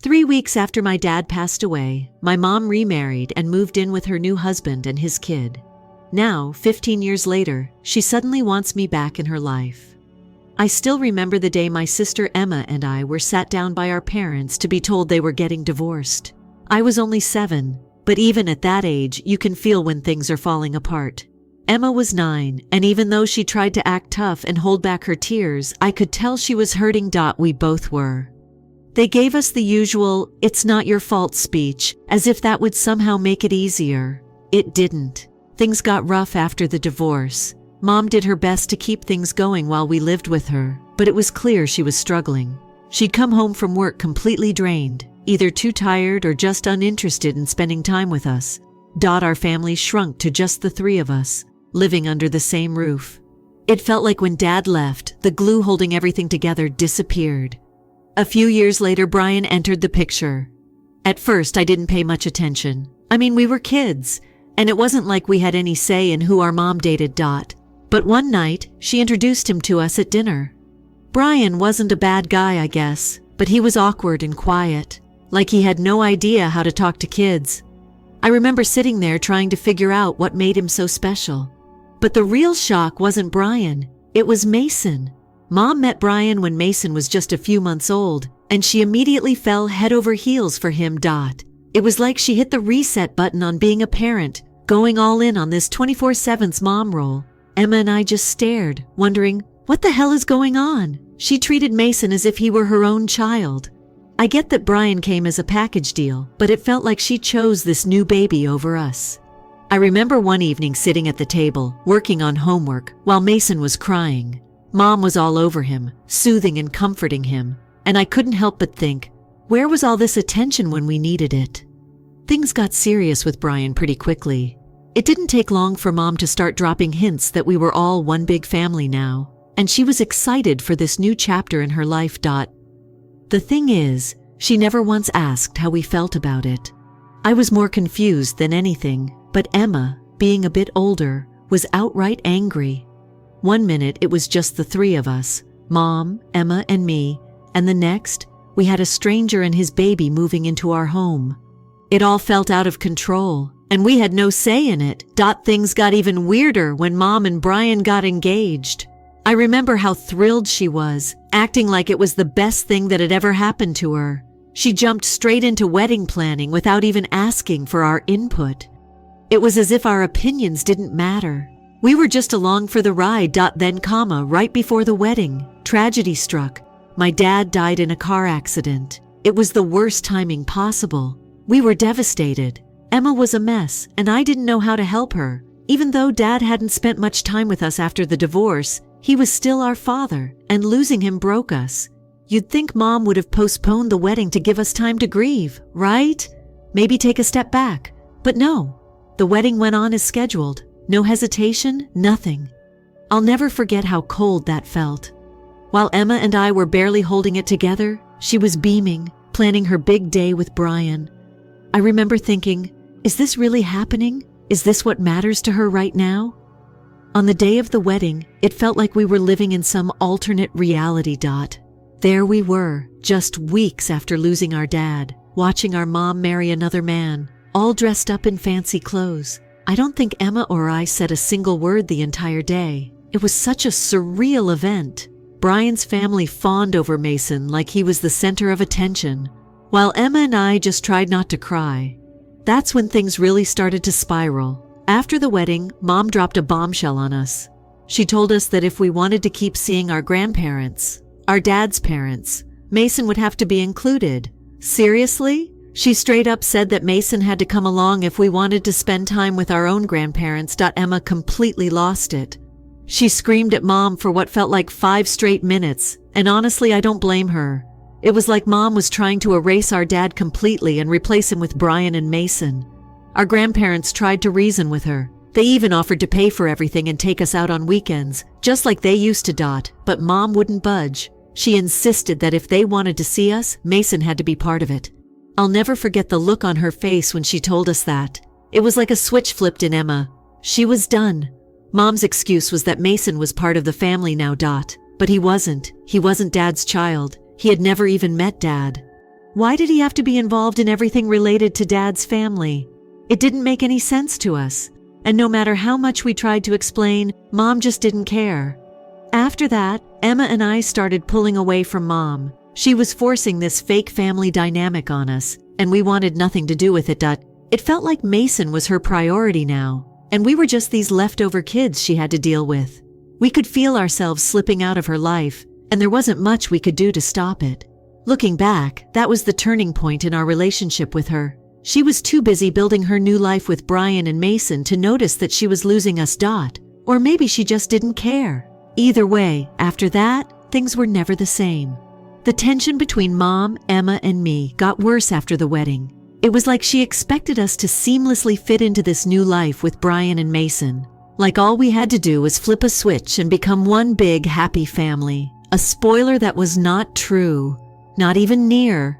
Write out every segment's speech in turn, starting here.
3 weeks after my dad passed away, my mom remarried and moved in with her new husband and his kid. Now, 15 years later, she suddenly wants me back in her life. I still remember the day my sister Emma and I were sat down by our parents to be told they were getting divorced. I was only 7, but even at that age, you can feel when things are falling apart. Emma was 9, and even though she tried to act tough and hold back her tears, I could tell she was hurting. We both were. They gave us the usual, "It's not your fault" speech, as if that would somehow make it easier. It didn't. Things got rough after the divorce. Mom did her best to keep things going while we lived with her, but it was clear she was struggling. She'd come home from work completely drained, either too tired or just uninterested in spending time with us. Our family shrunk to just the 3 of us, living under the same roof. It felt like when Dad left, the glue holding everything together disappeared. A few years later, Brian entered the picture. At first, I didn't pay much attention. I mean, we were kids, and it wasn't like we had any say in who our mom dated. But one night, she introduced him to us at dinner. Brian wasn't a bad guy, I guess, but he was awkward and quiet, like he had no idea how to talk to kids. I remember sitting there trying to figure out what made him so special. But the real shock wasn't Brian, it was Mason. Mom met Brian when Mason was just a few months old, and she immediately fell head over heels for him. It was like she hit the reset button on being a parent, going all in on this 24/7 mom role. Emma and I just stared, wondering, what the hell is going on? She treated Mason as if he were her own child. I get that Brian came as a package deal, but it felt like she chose this new baby over us. I remember one evening sitting at the table, working on homework, while Mason was crying. Mom was all over him, soothing and comforting him, and I couldn't help but think, where was all this attention when we needed it? Things got serious with Brian pretty quickly. It didn't take long for Mom to start dropping hints that we were all one big family now, and she was excited for this new chapter in her life. The thing is, she never once asked how we felt about it. I was more confused than anything, but Emma, being a bit older, was outright angry. One minute it was just the 3 of us, Mom, Emma, and me, and the next, we had a stranger and his baby moving into our home. It all felt out of control, and we had no say in it. Things got even weirder when Mom and Brian got engaged. I remember how thrilled she was, acting like it was the best thing that had ever happened to her. She jumped straight into wedding planning without even asking for our input. It was as if our opinions didn't matter. We were just along for the ride. Then, right before the wedding, tragedy struck. My dad died in a car accident. It was the worst timing possible. We were devastated. Emma was a mess, and I didn't know how to help her. Even though Dad hadn't spent much time with us after the divorce, he was still our father, and losing him broke us. You'd think Mom would have postponed the wedding to give us time to grieve, right? Maybe take a step back. But no, the wedding went on as scheduled. No hesitation, nothing. I'll never forget how cold that felt. While Emma and I were barely holding it together, she was beaming, planning her big day with Brian. I remember thinking, is this really happening? Is this what matters to her right now? On the day of the wedding, it felt like we were living in some alternate reality. There we were, just weeks after losing our dad, watching our mom marry another man, all dressed up in fancy clothes. I don't think Emma or I said a single word the entire day. It was such a surreal event. Brian's family fawned over Mason like he was the center of attention, while Emma and I just tried not to cry. That's when things really started to spiral. After the wedding, Mom dropped a bombshell on us. She told us that if we wanted to keep seeing our grandparents, our dad's parents, Mason would have to be included. Seriously? She straight up said that Mason had to come along if we wanted to spend time with our own grandparents. Emma completely lost it. She screamed at Mom for what felt like 5 straight minutes, and honestly, I don't blame her. It was like Mom was trying to erase our dad completely and replace him with Brian and Mason. Our grandparents tried to reason with her. They even offered to pay for everything and take us out on weekends, just like they used to. But Mom wouldn't budge. She insisted that if they wanted to see us, Mason had to be part of it. I'll never forget the look on her face when she told us that. It was like a switch flipped in Emma. She was done. Mom's excuse was that Mason was part of the family now. But he wasn't. He wasn't Dad's child. He had never even met Dad. Why did he have to be involved in everything related to Dad's family? It didn't make any sense to us. And no matter how much we tried to explain, Mom just didn't care. After that, Emma and I started pulling away from Mom. She was forcing this fake family dynamic on us, and we wanted nothing to do with it. It felt like Mason was her priority now, and we were just these leftover kids she had to deal with. We could feel ourselves slipping out of her life, and there wasn't much we could do to stop it. Looking back, that was the turning point in our relationship with her. She was too busy building her new life with Brian and Mason to notice that she was losing us. Or maybe she just didn't care. Either way, after that, things were never the same. The tension between Mom, Emma, and me got worse after the wedding. It was like she expected us to seamlessly fit into this new life with Brian and Mason. Like all we had to do was flip a switch and become one big happy family. A spoiler that was not true. Not even near.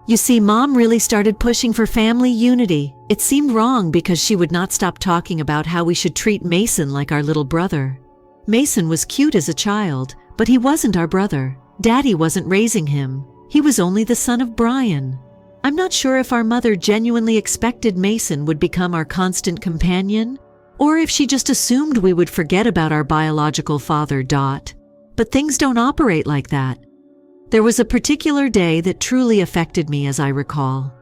You see, Mom really started pushing for family unity. It seemed wrong because she would not stop talking about how we should treat Mason like our little brother. Mason was cute as a child, but he wasn't our brother. Daddy wasn't raising him. He was only the son of Brian. I'm not sure if our mother genuinely expected Mason would become our constant companion, or if she just assumed we would forget about our biological father. But things don't operate like that. There was a particular day that truly affected me, as I recall.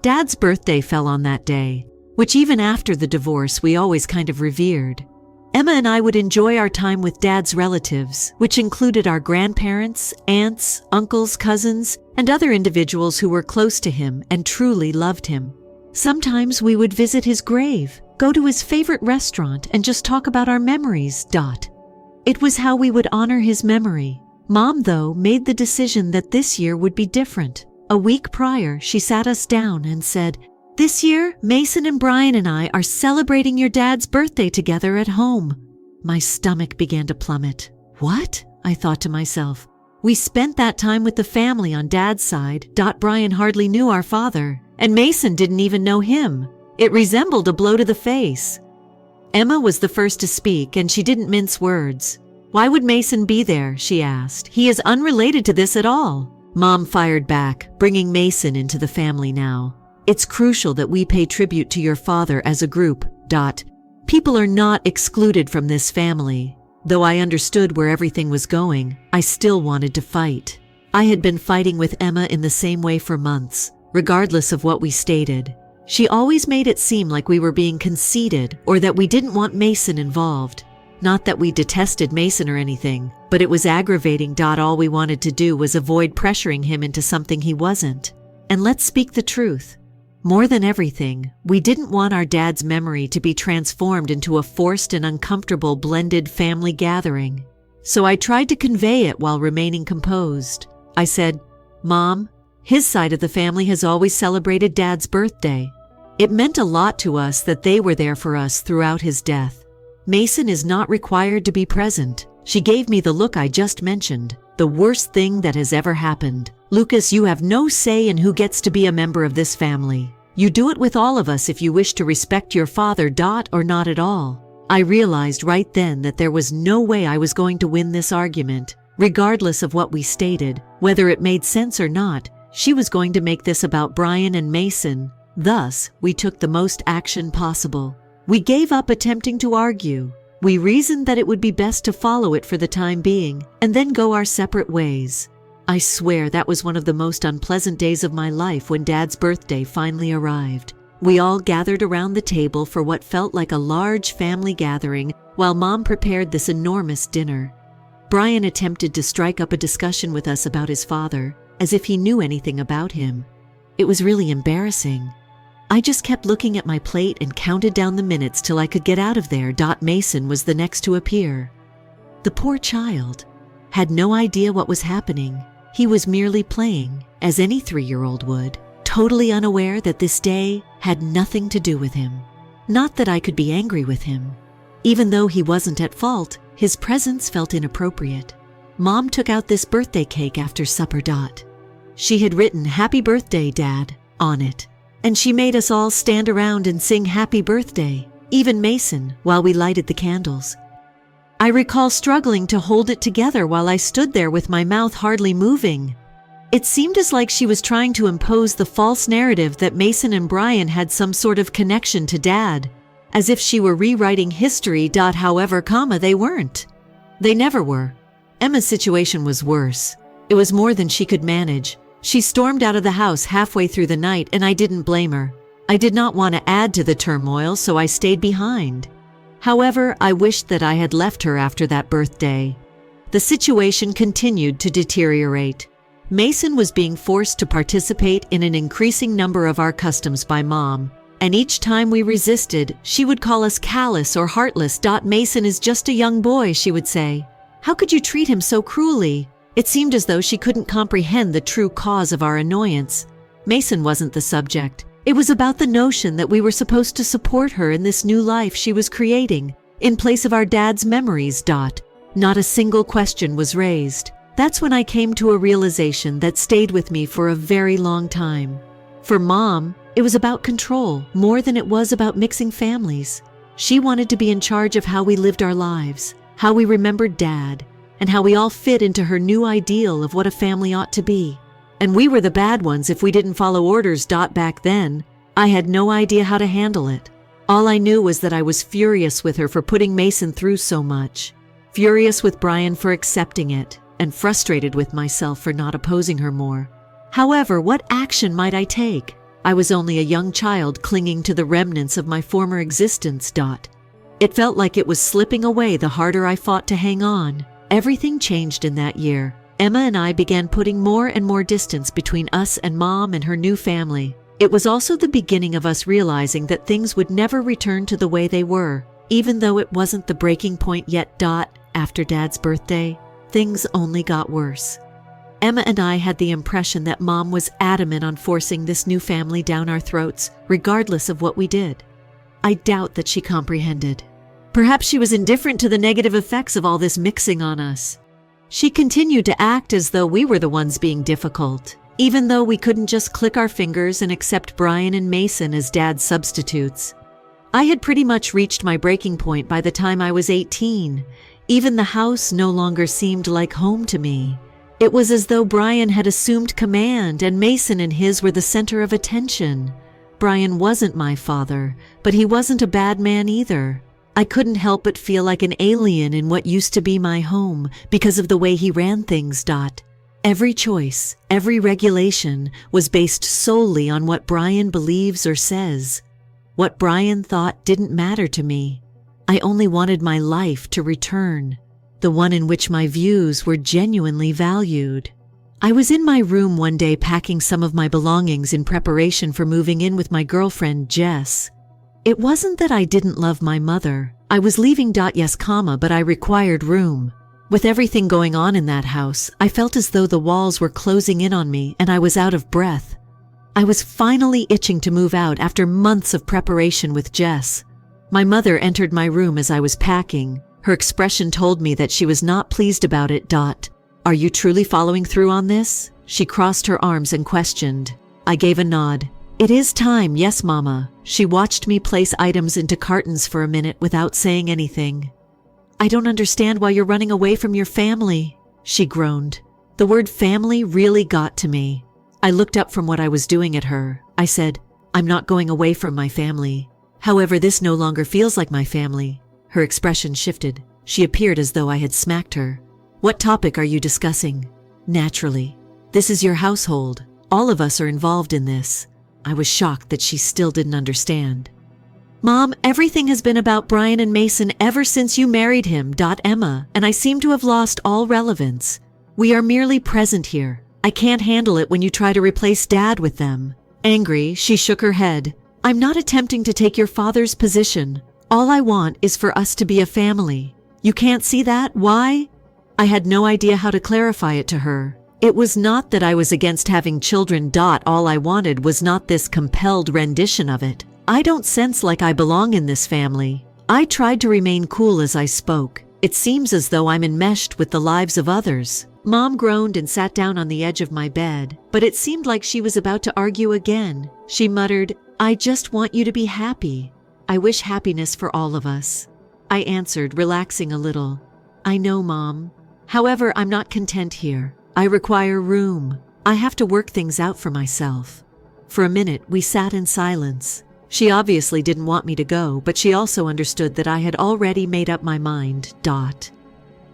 Dad's birthday fell on that day, which even after the divorce we always kind of revered. Emma and I would enjoy our time with Dad's relatives, which included our grandparents, aunts, uncles, cousins, and other individuals who were close to him and truly loved him. Sometimes we would visit his grave, go to his favorite restaurant, and just talk about our memories. It was how we would honor his memory. Mom, though, made the decision that this year would be different. A week prior, she sat us down and said, "This year, Mason and Brian and I are celebrating your dad's birthday together at home." My stomach began to plummet. What? I thought to myself. We spent that time with the family on Dad's side. Brian hardly knew our father, and Mason didn't even know him. It resembled a blow to the face. Emma was the first to speak, and she didn't mince words. "Why would Mason be there?" she asked. "He is unrelated to this at all." Mom fired back, bringing Mason into the family now. "It's crucial that we pay tribute to your father as a group. People are not excluded from this family." Though I understood where everything was going, I still wanted to fight. I had been fighting with Emma in the same way for months, regardless of what we stated. She always made it seem like we were being conceited or that we didn't want Mason involved. Not that we detested Mason or anything, but it was aggravating. All we wanted to do was avoid pressuring him into something he wasn't. And let's speak the truth. More than everything, we didn't want our dad's memory to be transformed into a forced and uncomfortable blended family gathering. So I tried to convey it while remaining composed. I said, "Mom, his side of the family has always celebrated Dad's birthday. It meant a lot to us that they were there for us throughout his death. Mason is not required to be present." She gave me the look I just mentioned. "The worst thing that has ever happened. Lucas, you have no say in who gets to be a member of this family. You do it with all of us if you wish to respect your father. Or not at all." I realized right then that there was no way I was going to win this argument. Regardless of what we stated, whether it made sense or not, she was going to make this about Brian and Mason. Thus, we took the most action possible. We gave up attempting to argue. We reasoned that it would be best to follow it for the time being, and then go our separate ways. I swear that was one of the most unpleasant days of my life when Dad's birthday finally arrived. We all gathered around the table for what felt like a large family gathering while Mom prepared this enormous dinner. Brian attempted to strike up a discussion with us about his father, as if he knew anything about him. It was really embarrassing. I just kept looking at my plate and counted down the minutes till I could get out of there. Mason was the next to appear. The poor child had no idea what was happening. He was merely playing, as any 3-year-old would, totally unaware that this day had nothing to do with him. Not that I could be angry with him. Even though he wasn't at fault, his presence felt inappropriate. Mom took out this birthday cake after supper. She had written "Happy Birthday, Dad" on it, and she made us all stand around and sing "Happy Birthday," even Mason, while we lighted the candles. I recall struggling to hold it together while I stood there with my mouth hardly moving. It seemed as like she was trying to impose the false narrative that Mason and Brian had some sort of connection to Dad, as if she were rewriting history. However, they weren't. They never were. Emma's situation was worse. It was more than she could manage. She stormed out of the house halfway through the night, and I didn't blame her. I did not want to add to the turmoil, so I stayed behind. However, I wished that I had left her after that birthday. The situation continued to deteriorate. Mason was being forced to participate in an increasing number of our customs by Mom, and each time we resisted, she would call us callous or heartless. Mason is just a young boy, she would say. How could you treat him so cruelly? It seemed as though she couldn't comprehend the true cause of our annoyance. Mason wasn't the subject. It was about the notion that we were supposed to support her in this new life she was creating, in place of our dad's memories. Not a single question was raised. That's when I came to a realization that stayed with me for a very long time. For Mom, it was about control more than it was about mixing families. She wanted to be in charge of how we lived our lives, how we remembered Dad, and how we all fit into her new ideal of what a family ought to be. And we were the bad ones if we didn't follow orders. Back then, I had no idea how to handle it. All I knew was that I was furious with her for putting Mason through so much, furious with Brian for accepting it, and frustrated with myself for not opposing her more. However, what action might I take? I was only a young child clinging to the remnants of my former existence. It felt like it was slipping away the harder I fought to hang on. Everything changed in that year. Emma and I began putting more and more distance between us and Mom and her new family. It was also the beginning of us realizing that things would never return to the way they were, even though it wasn't the breaking point yet. After Dad's birthday, things only got worse. Emma and I had the impression that Mom was adamant on forcing this new family down our throats, regardless of what we did. I doubt that she comprehended. Perhaps she was indifferent to the negative effects of all this mixing on us. She continued to act as though we were the ones being difficult, even though we couldn't just click our fingers and accept Brian and Mason as Dad's substitutes. I had pretty much reached my breaking point by the time I was 18. Even the house no longer seemed like home to me. It was as though Brian had assumed command and Mason and his were the center of attention. Brian wasn't my father, but he wasn't a bad man either. I couldn't help but feel like an alien in what used to be my home because of the way he ran things. Every choice, every regulation was based solely on what Brian believes or says. What Brian thought didn't matter to me. I only wanted my life to return, the one in which my views were genuinely valued. I was in my room one day packing some of my belongings in preparation for moving in with my girlfriend, Jess. It wasn't that I didn't love my mother. I was leaving. Yes, but I required room. With everything going on in that house, I felt as though the walls were closing in on me and I was out of breath. I was finally itching to move out after months of preparation with Jess. My mother entered my room as I was packing. Her expression told me that she was not pleased about it. Are you truly following through on this? She crossed her arms and questioned. I gave a nod. It is time, yes, Mama. She watched me place items into cartons for a minute without saying anything. I don't understand why you're running away from your family, she groaned. The word family really got to me. I looked up from what I was doing at her. I said, I'm not going away from my family. However, this no longer feels like my family. Her expression shifted. She appeared as though I had smacked her. What topic are you discussing? Naturally. This is your household. All of us are involved in this. I was shocked that she still didn't understand. Mom, everything has been about Brian and Mason ever since you married him. Emma, and I seem to have lost all relevance. We are merely present here. I can't handle it when you try to replace Dad with them. Angry, she shook her head. I'm not attempting to take your father's position. All I want is for us to be a family. You can't see that? Why? I had no idea how to clarify it to her. It was not that I was against having children. All I wanted was not this compelled rendition of it. I don't sense like I belong in this family. I tried to remain cool as I spoke. It seems as though I'm enmeshed with the lives of others. Mom groaned and sat down on the edge of my bed, but it seemed like she was about to argue again. She muttered, I just want you to be happy. I wish happiness for all of us. I answered, relaxing a little. I know, Mom. However, I'm not content here. I require room. I have to work things out for myself. For a minute, we sat in silence. She obviously didn't want me to go, but she also understood that I had already made up my mind.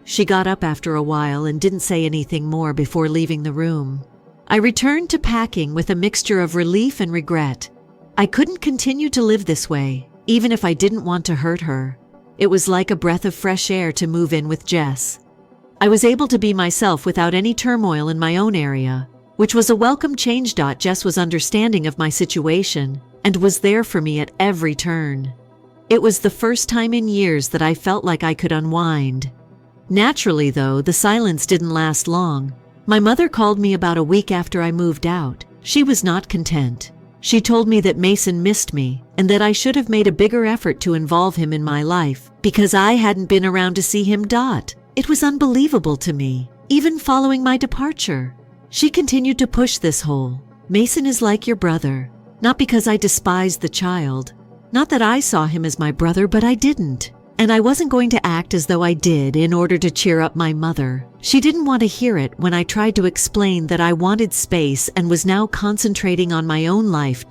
She got up after a while and didn't say anything more before leaving the room. I returned to packing with a mixture of relief and regret. I couldn't continue to live this way, even if I didn't want to hurt her. It was like a breath of fresh air to move in with Jess. I was able to be myself without any turmoil in my own area, which was a welcome change. Jess was understanding of my situation and was there for me at every turn. It was the first time in years that I felt like I could unwind. Naturally, though, the silence didn't last long. My mother called me about a week after I moved out. She was not content. She told me that Mason missed me and that I should have made a bigger effort to involve him in my life because I hadn't been around to see him. It was unbelievable to me, even following my departure. She continued to push this whole, Mason is like your brother, not because I despised the child. Not that I saw him as my brother, but I didn't. And I wasn't going to act as though I did in order to cheer up my mother. She didn't want to hear it when I tried to explain that I wanted space and was now concentrating on my own life.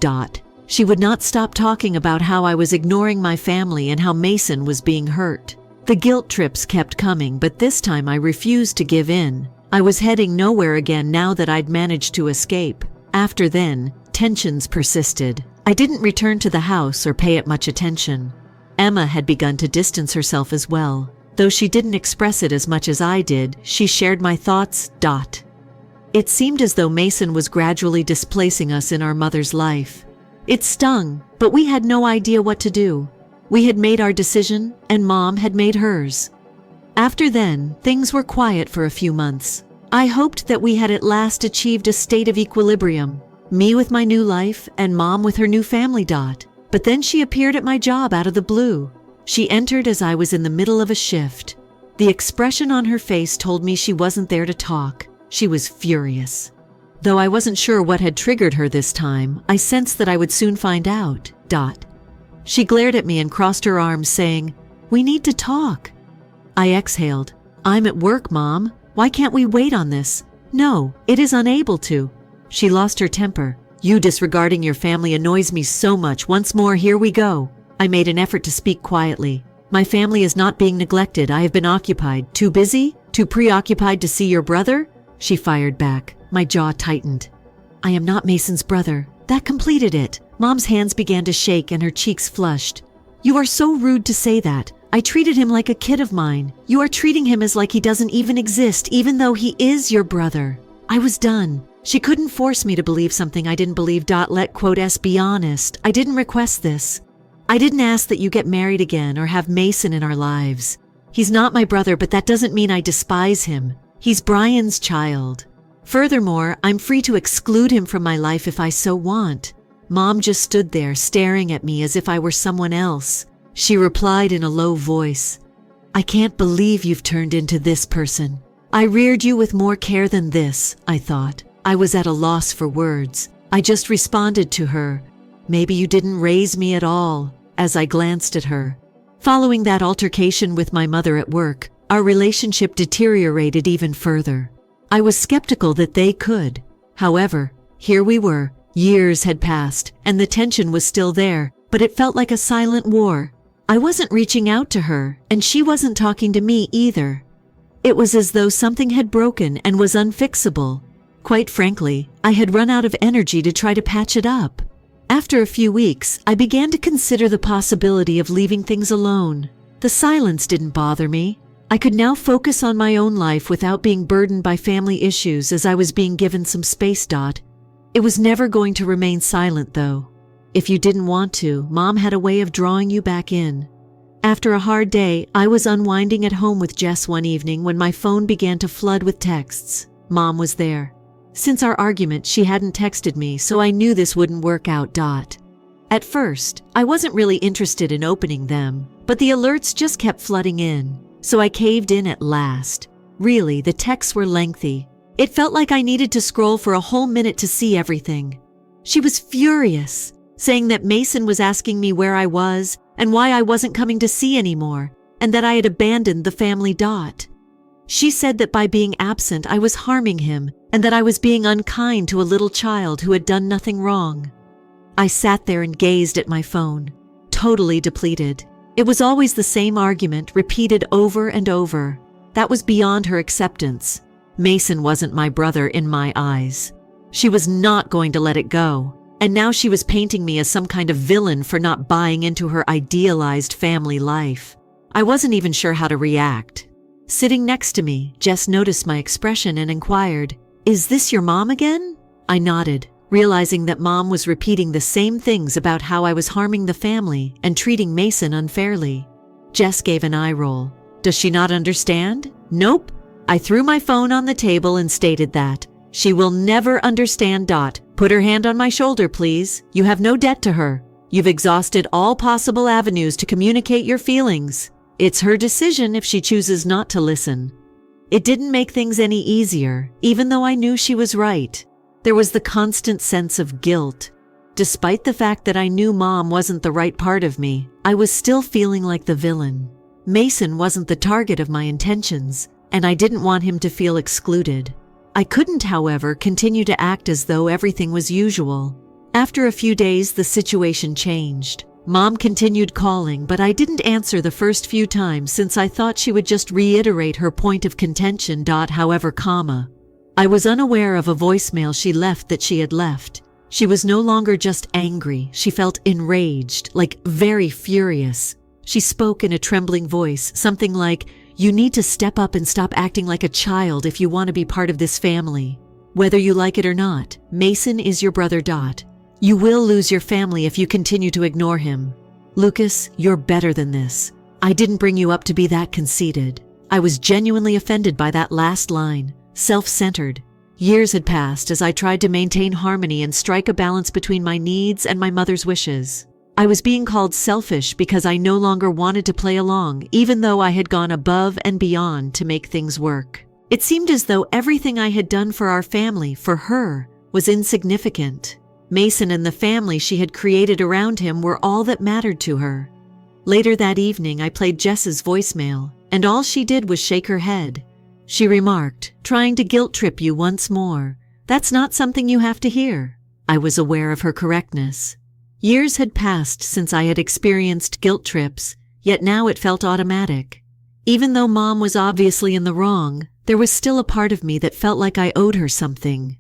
She would not stop talking about how I was ignoring my family and how Mason was being hurt. The guilt trips kept coming, but this time I refused to give in. I was heading nowhere again now that I'd managed to escape. After then, tensions persisted. I didn't return to the house or pay it much attention. Emma had begun to distance herself as well. Though she didn't express it as much as I did, she shared my thoughts. It seemed as though Mason was gradually displacing us in our mother's life. It stung, but we had no idea what to do. We had made our decision, and Mom had made hers. After then, things were quiet for a few months. I hoped that we had at last achieved a state of equilibrium, me with my new life and Mom with her new family. But then she appeared at my job out of the blue. She entered as I was in the middle of a shift. The expression on her face told me she wasn't there to talk. She was furious. Though I wasn't sure what had triggered her this time, I sensed that I would soon find out. She glared at me and crossed her arms, saying, "We need to talk." I exhaled. "I'm at work, Mom. Why can't we wait on this?" "No, it is unable to." She lost her temper. "You disregarding your family annoys me so much. Once more, here we go." I made an effort to speak quietly. "My family is not being neglected. I have been occupied. Too busy? Too preoccupied to see your brother?" She fired back. My jaw tightened. "I am not Mason's brother." That completed it. Mom's hands began to shake and her cheeks flushed. "You are so rude to say that. I treated him like a kid of mine. You are treating him as like he doesn't even exist, even though he is your brother." I was done. She couldn't force me to believe something I didn't believe. Let's be honest. I didn't request this. I didn't ask that you get married again or have Mason in our lives. He's not my brother, but that doesn't mean I despise him. He's Brian's child. Furthermore, I'm free to exclude him from my life if I so want. Mom just stood there staring at me as if I were someone else. She replied in a low voice, "I can't believe you've turned into this person. I reared you with more care than this," I thought. I was at a loss for words. I just responded to her, "Maybe you didn't raise me at all," as I glanced at her. Following that altercation with my mother at work, our relationship deteriorated even further. I was skeptical that they could. However, here we were. Years had passed, and the tension was still there, but it felt like a silent war. I wasn't reaching out to her, and she wasn't talking to me either. It was as though something had broken and was unfixable. Quite frankly, I had run out of energy to try to patch it up. After a few weeks, I began to consider the possibility of leaving things alone. The silence didn't bother me. I could now focus on my own life without being burdened by family issues as I was being given some space. It was never going to remain silent, though. If you didn't want to, Mom had a way of drawing you back in. After a hard day, I was unwinding at home with Jess one evening when my phone began to flood with texts. Mom was there. Since our argument, she hadn't texted me, so I knew this wouldn't work out. At first, I wasn't really interested in opening them, but the alerts just kept flooding in, so I caved in at last. Really, the texts were lengthy. It felt like I needed to scroll for a whole minute to see everything. She was furious, saying that Mason was asking me where I was and why I wasn't coming to see anymore, and that I had abandoned the family. She said that by being absent, I was harming him and that I was being unkind to a little child who had done nothing wrong. I sat there and gazed at my phone, totally depleted. It was always the same argument, repeated over and over. That was beyond her acceptance. Mason wasn't my brother in my eyes. She was not going to let it go. And now she was painting me as some kind of villain for not buying into her idealized family life. I wasn't even sure how to react. Sitting next to me, Jess noticed my expression and inquired, "Is this your mom again?" I nodded, realizing that Mom was repeating the same things about how I was harming the family and treating Mason unfairly. Jess gave an eye roll. Does she not understand? Nope. I threw my phone on the table and stated that. She will never understand. Put her hand on my shoulder, please. You have no debt to her. You've exhausted all possible avenues to communicate your feelings. It's her decision if she chooses not to listen. It didn't make things any easier, even though I knew she was right. There was the constant sense of guilt. Despite the fact that I knew Mom wasn't the right part of me, I was still feeling like the villain. Mason wasn't the target of my intentions, and I didn't want him to feel excluded. I couldn't, however, continue to act as though everything was usual. After a few days, the situation changed. Mom continued calling, but I didn't answer the first few times since I thought she would just reiterate her point of contention. However, I was unaware of a voicemail she left that she had left. She was no longer just angry. She felt enraged, like very furious. She spoke in a trembling voice, something like, "You need to step up and stop acting like a child if you want to be part of this family. Whether you like it or not, Mason is your brother. You will lose your family if you continue to ignore him. Lucas, you're better than this. I didn't bring you up to be that conceited." I was genuinely offended by that last line, self-centered. Years had passed as I tried to maintain harmony and strike a balance between my needs and my mother's wishes. I was being called selfish because I no longer wanted to play along, even though I had gone above and beyond to make things work. It seemed as though everything I had done for our family, for her, was insignificant. Mason and the family she had created around him were all that mattered to her. Later that evening, I played Jess's voicemail, and all she did was shake her head. She remarked, "Trying to guilt trip you once more. That's not something you have to hear." I was aware of her correctness. Years had passed since I had experienced guilt trips, yet now it felt automatic. Even though Mom was obviously in the wrong, there was still a part of me that felt like I owed her something.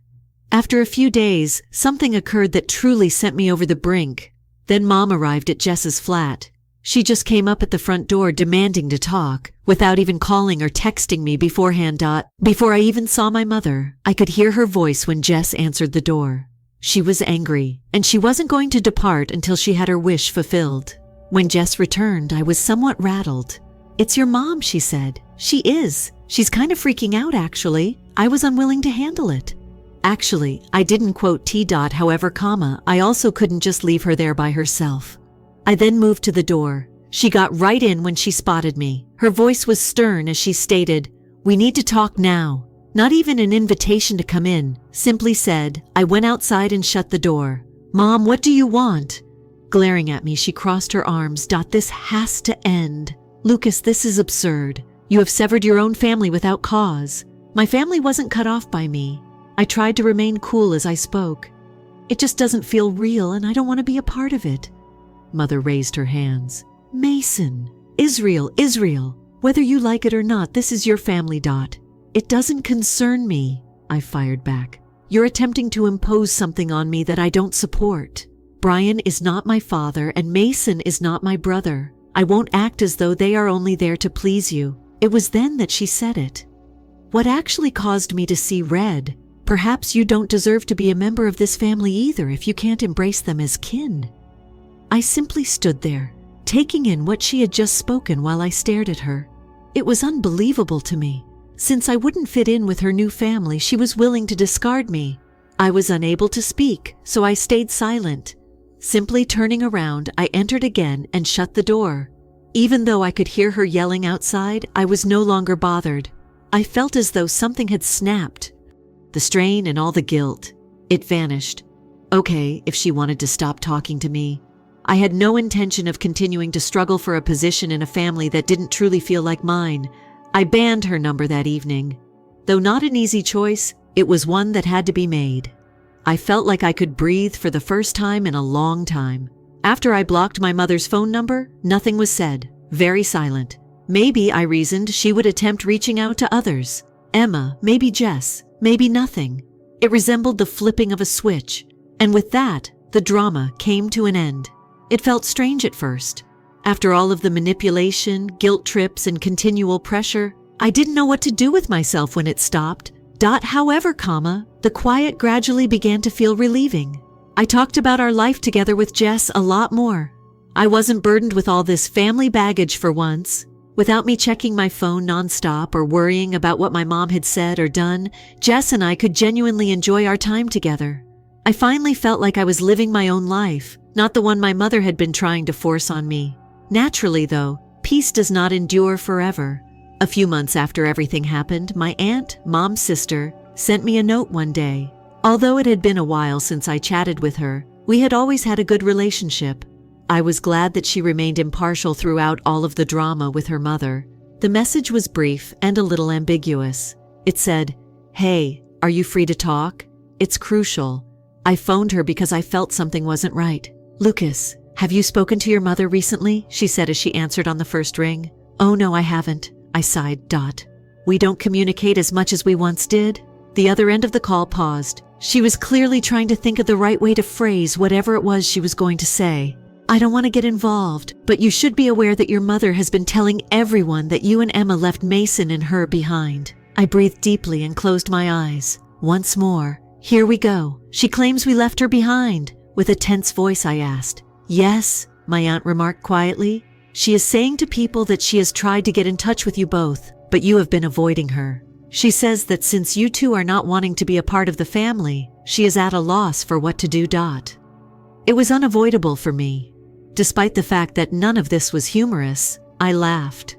After a few days, something occurred that truly sent me over the brink. Then Mom arrived at Jess's flat. She just came up at the front door demanding to talk, without even calling or texting me beforehand. Before I even saw my mother, I could hear her voice when Jess answered the door. She was angry, and she wasn't going to depart until she had her wish fulfilled. When Jess returned, I was somewhat rattled. "It's your mom," she said. "She is. She's kind of freaking out, actually. I was unwilling to handle it." Actually, I didn't quote however, I also couldn't just leave her there by herself. I then moved to the door. She got right in when she spotted me. Her voice was stern as she stated, "We need to talk now." Not even an invitation to come in, simply said. I went outside and shut the door. "Mom, what do you want?" Glaring at me, she crossed her arms. "This has to end. Lucas, this is absurd. You have severed your own family without cause. My family wasn't cut off by me." I tried to remain cool as I spoke. "It just doesn't feel real, and I don't want to be a part of it." Mother raised her hands. "Mason, Israel, whether you like it or not, this is your family. It doesn't concern me," I fired back. "You're attempting to impose something on me that I don't support. Brian is not my father, and Mason is not my brother. I won't act as though they are only there to please you." It was then that she said it. What actually caused me to see red. "Perhaps you don't deserve to be a member of this family either if you can't embrace them as kin." I simply stood there, taking in what she had just spoken while I stared at her. It was unbelievable to me. Since I wouldn't fit in with her new family, she was willing to discard me. I was unable to speak, so I stayed silent. Simply turning around, I entered again and shut the door. Even though I could hear her yelling outside, I was no longer bothered. I felt as though something had snapped. The strain and all the guilt. It vanished. Okay, if she wanted to stop talking to me. I had no intention of continuing to struggle for a position in a family that didn't truly feel like mine. I banned her number that evening. Though not an easy choice, it was one that had to be made. I felt like I could breathe for the first time in a long time. After I blocked my mother's phone number, nothing was said, very silent. Maybe, I reasoned, she would attempt reaching out to others. Emma, maybe Jess, maybe nothing. It resembled the flipping of a switch. And with that, the drama came to an end. It felt strange at first. After all of the manipulation, guilt trips, and continual pressure, I didn't know what to do with myself when it stopped. However, the quiet gradually began to feel relieving. I talked about our life together with Jess a lot more. I wasn't burdened with all this family baggage for once. Without me checking my phone nonstop or worrying about what my mom had said or done, Jess and I could genuinely enjoy our time together. I finally felt like I was living my own life, not the one my mother had been trying to force on me. Naturally, though, peace does not endure forever. A few months after everything happened, my aunt, Mom's sister, sent me a note one day. Although it had been a while since I chatted with her, we had always had a good relationship. I was glad that she remained impartial throughout all of the drama with her mother. The message was brief and a little ambiguous. It said, "Hey, are you free to talk? It's crucial. I phoned her because I felt something wasn't right. Lucas, have you spoken to your mother recently?" she said as she answered on the first ring. "Oh no, I haven't," I sighed. "We don't communicate as much as we once did." The other end of the call paused. She was clearly trying to think of the right way to phrase whatever it was she was going to say. "I don't want to get involved, but you should be aware that your mother has been telling everyone that you and Emma left Mason and her behind." I breathed deeply and closed my eyes. Once more, "Here we go. She claims we left her behind." With a tense voice, I asked. "Yes," my aunt remarked quietly. "She is saying to people that she has tried to get in touch with you both, but you have been avoiding her. She says that since you two are not wanting to be a part of the family, she is at a loss for what to do. It was unavoidable for me. Despite the fact that none of this was humorous, I laughed.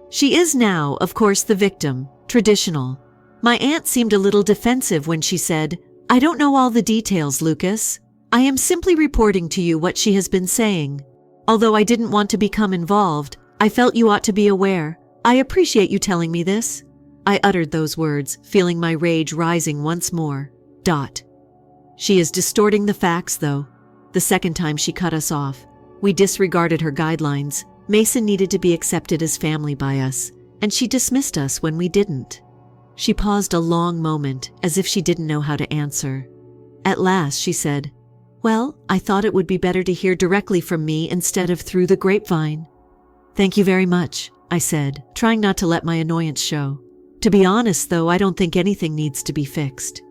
She is now, of course, the victim, traditional. My aunt seemed a little defensive when she said, "I don't know all the details, Lucas. I am simply reporting to you what she has been saying. Although I didn't want to become involved, I felt you ought to be aware. I appreciate you telling me this." I uttered those words, feeling my rage rising once more. She is distorting the facts, though. The second time she cut us off. We disregarded her guidelines. Mason needed to be accepted as family by us, and she dismissed us when we didn't. She paused a long moment, as if she didn't know how to answer. At last, she said, "Well, I thought it would be better to hear directly from me instead of through the grapevine." "Thank you very much," I said, trying not to let my annoyance show. To be honest, though, I don't think anything needs to be fixed.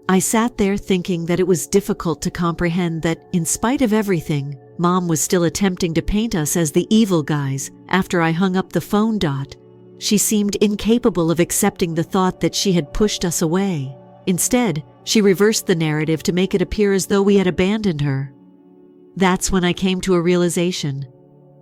I sat there thinking that it was difficult to comprehend that, in spite of everything, Mom was still attempting to paint us as the evil guys after I hung up the phone. She seemed incapable of accepting the thought that she had pushed us away. Instead, she reversed the narrative to make it appear as though we had abandoned her. That's when I came to a realization.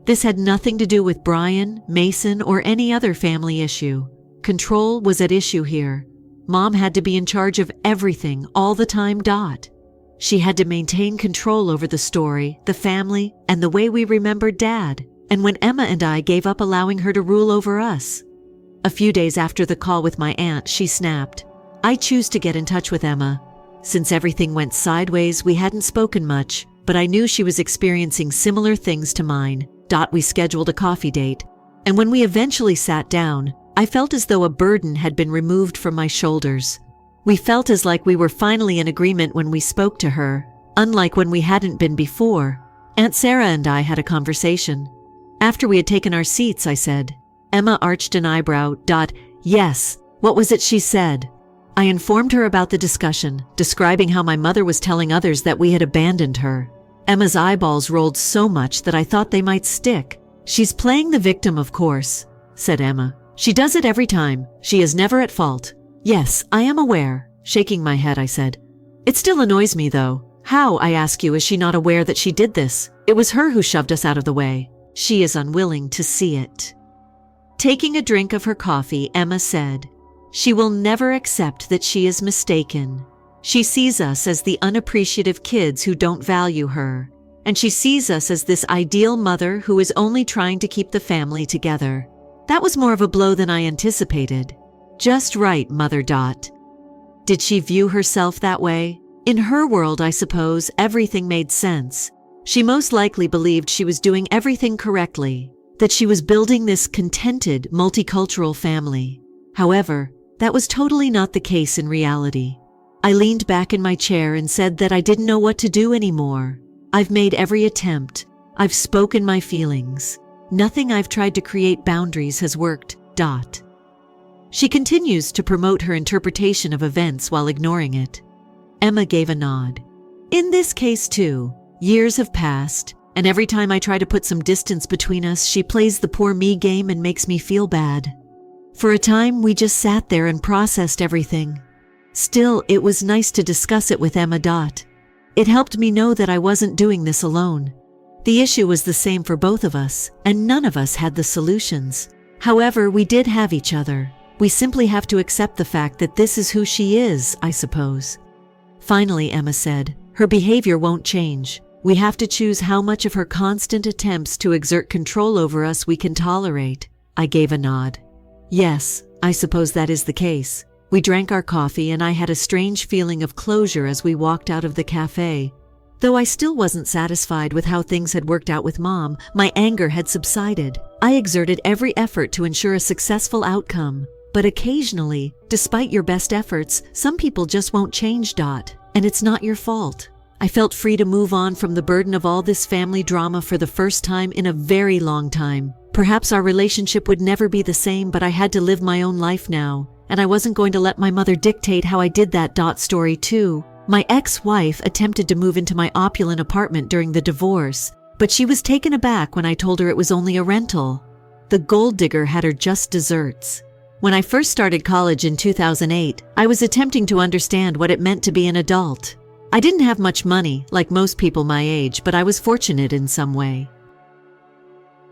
This had nothing to do with Brian, Mason, or any other family issue. Control was at issue here. Mom had to be in charge of everything all the time. She had to maintain control over the story, the family, and the way we remembered Dad. And when Emma and I gave up allowing her to rule over us. A few days after the call with my aunt, she snapped, "I choose to get in touch with Emma." Since everything went sideways, we hadn't spoken much, but I knew she was experiencing similar things to mine. We scheduled a coffee date, and when we eventually sat down, I felt as though a burden had been removed from my shoulders. We felt as like we were finally in agreement when we spoke to her, unlike when we hadn't been before. Aunt Sarah and I had a conversation. After we had taken our seats, I said. Emma arched an eyebrow. "Yes, what was it she said?" I informed her about the discussion, describing how my mother was telling others that we had abandoned her. Emma's eyeballs rolled so much that I thought they might stick. "She's playing the victim, of course," said Emma. "She does it every time. She is never at fault." "Yes, I am aware." Shaking my head, I said. "It still annoys me, though. How, I ask you, is she not aware that she did this? It was her who shoved us out of the way. She is unwilling to see it." Taking a drink of her coffee, Emma said, "She will never accept that she is mistaken. She sees us as the unappreciative kids who don't value her, and she sees us as this ideal mother who is only trying to keep the family together. That was more of a blow than I anticipated. Just right, Mother. Did she view herself that way? In her world, I suppose, everything made sense. She most likely believed she was doing everything correctly, that she was building this contented, multicultural family. However, that was totally not the case in reality. I leaned back in my chair and said that I didn't know what to do anymore. I've made every attempt. I've spoken my feelings. Nothing I've tried to create boundaries has worked. She continues to promote her interpretation of events while ignoring it. Emma gave a nod. In this case, too, years have passed, and every time I try to put some distance between us, she plays the poor me game and makes me feel bad. For a time, we just sat there and processed everything. Still, it was nice to discuss it with Emma. It helped me know that I wasn't doing this alone. The issue was the same for both of us, and none of us had the solutions. However, we did have each other. We simply have to accept the fact that this is who she is, I suppose. Finally, Emma said, her behavior won't change. We have to choose how much of her constant attempts to exert control over us we can tolerate. I gave a nod. Yes, I suppose that is the case. We drank our coffee and I had a strange feeling of closure as we walked out of the cafe. Though I still wasn't satisfied with how things had worked out with Mom, my anger had subsided. I exerted every effort to ensure a successful outcome. But occasionally, despite your best efforts, some people just won't change. And it's not your fault. I felt free to move on from the burden of all this family drama for the first time in a very long time. Perhaps our relationship would never be the same, but I had to live my own life now, and I wasn't going to let my mother dictate how I did that. Story 2. My ex-wife attempted to move into my opulent apartment during the divorce, but she was taken aback when I told her it was only a rental. The gold digger had her just desserts. When I first started college in 2008, I was attempting to understand what it meant to be an adult. I didn't have much money, like most people my age, but I was fortunate in some way.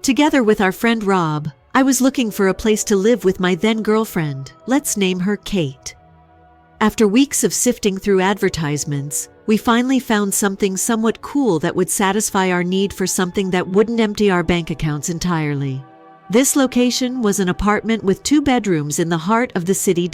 Together with our friend Rob, I was looking for a place to live with my then-girlfriend. Let's name her Kate. After weeks of sifting through advertisements, we finally found something somewhat cool that would satisfy our need for something that wouldn't empty our bank accounts entirely. This location was an apartment with 2 bedrooms in the heart of the city.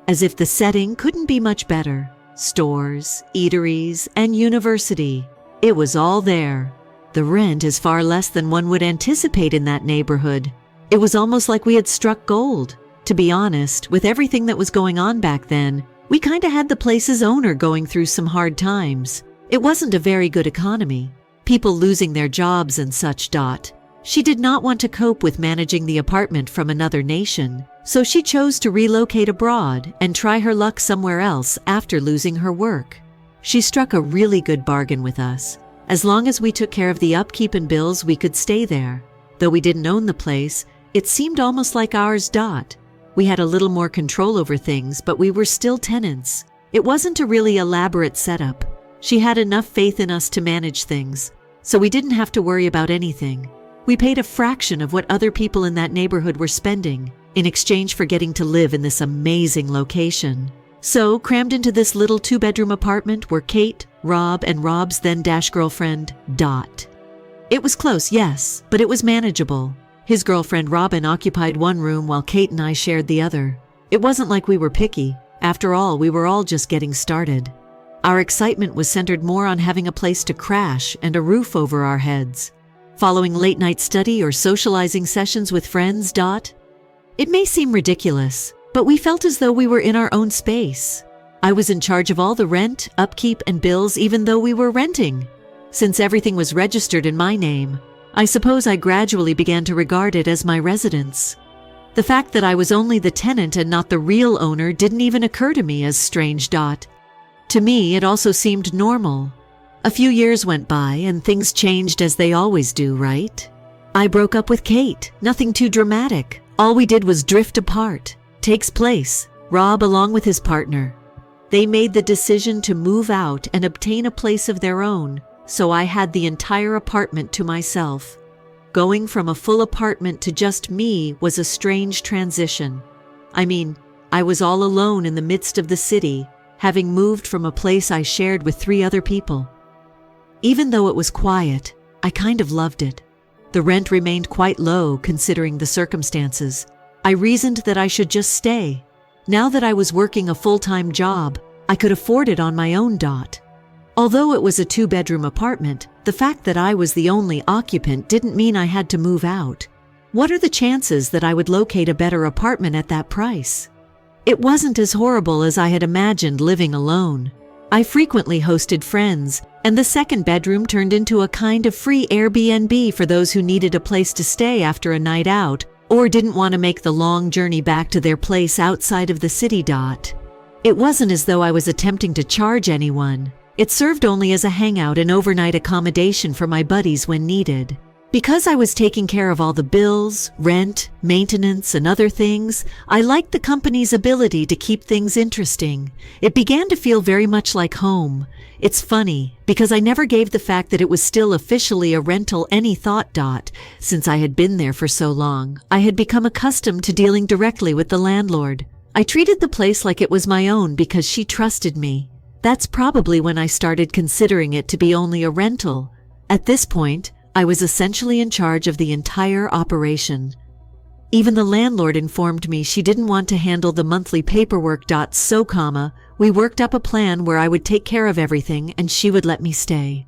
As if the setting couldn't be much better. Stores, eateries, and university. It was all there. The rent is far less than one would anticipate in that neighborhood. It was almost like we had struck gold. To be honest, with everything that was going on back then, we kinda had the place's owner going through some hard times. It wasn't a very good economy. People losing their jobs and such. She did not want to cope with managing the apartment from another nation, so she chose to relocate abroad and try her luck somewhere else after losing her work. She struck a really good bargain with us. As long as we took care of the upkeep and bills, we could stay there. Though we didn't own the place, it seemed almost like ours. We had a little more control over things, but we were still tenants. It wasn't a really elaborate setup. She had enough faith in us to manage things, so we didn't have to worry about anything. We paid a fraction of what other people in that neighborhood were spending in exchange for getting to live in this amazing location. So, crammed into this little 2-bedroom apartment were Kate, Rob, and Rob's then-girlfriend, Dot. It was close, yes, but it was manageable. His girlfriend Robin occupied one room while Kate and I shared the other. It wasn't like we were picky. After all, we were all just getting started. Our excitement was centered more on having a place to crash and a roof over our heads. Following late-night study or socializing sessions with friends. It may seem ridiculous, but we felt as though we were in our own space. I was in charge of all the rent, upkeep, and bills even though we were renting. Since everything was registered in my name, I suppose I gradually began to regard it as my residence. The fact that I was only the tenant and not the real owner didn't even occur to me as strange. To me, it also seemed normal. A few years went by and things changed as they always do, right? I broke up with Kate. Nothing too dramatic. All we did was drift apart. Takes place. Rob along with his partner. They made the decision to move out and obtain a place of their own, so I had the entire apartment to myself. Going from a full apartment to just me was a strange transition. I mean, I was all alone in the midst of the city, having moved from a place I shared with 3 other people. Even though it was quiet, I kind of loved it. The rent remained quite low considering the circumstances. I reasoned that I should just stay. Now that I was working a full-time job, I could afford it on my own. Although it was a 2-bedroom apartment, the fact that I was the only occupant didn't mean I had to move out. What are the chances that I would locate a better apartment at that price? It wasn't as horrible as I had imagined living alone. I frequently hosted friends, and the second bedroom turned into a kind of free Airbnb for those who needed a place to stay after a night out or didn't want to make the long journey back to their place outside of the city. It wasn't as though I was attempting to charge anyone. It served only as a hangout and overnight accommodation for my buddies when needed. Because I was taking care of all the bills, rent, maintenance, and other things, I liked the company's ability to keep things interesting. It began to feel very much like home. It's funny, because I never gave the fact that it was still officially a rental any thought. Since I had been there for so long, I had become accustomed to dealing directly with the landlord. I treated the place like it was my own because she trusted me. That's probably when I started considering it to be only a rental. At this point, I was essentially in charge of the entire operation. Even the landlord informed me she didn't want to handle the monthly paperwork. So, we worked up a plan where I would take care of everything and she would let me stay.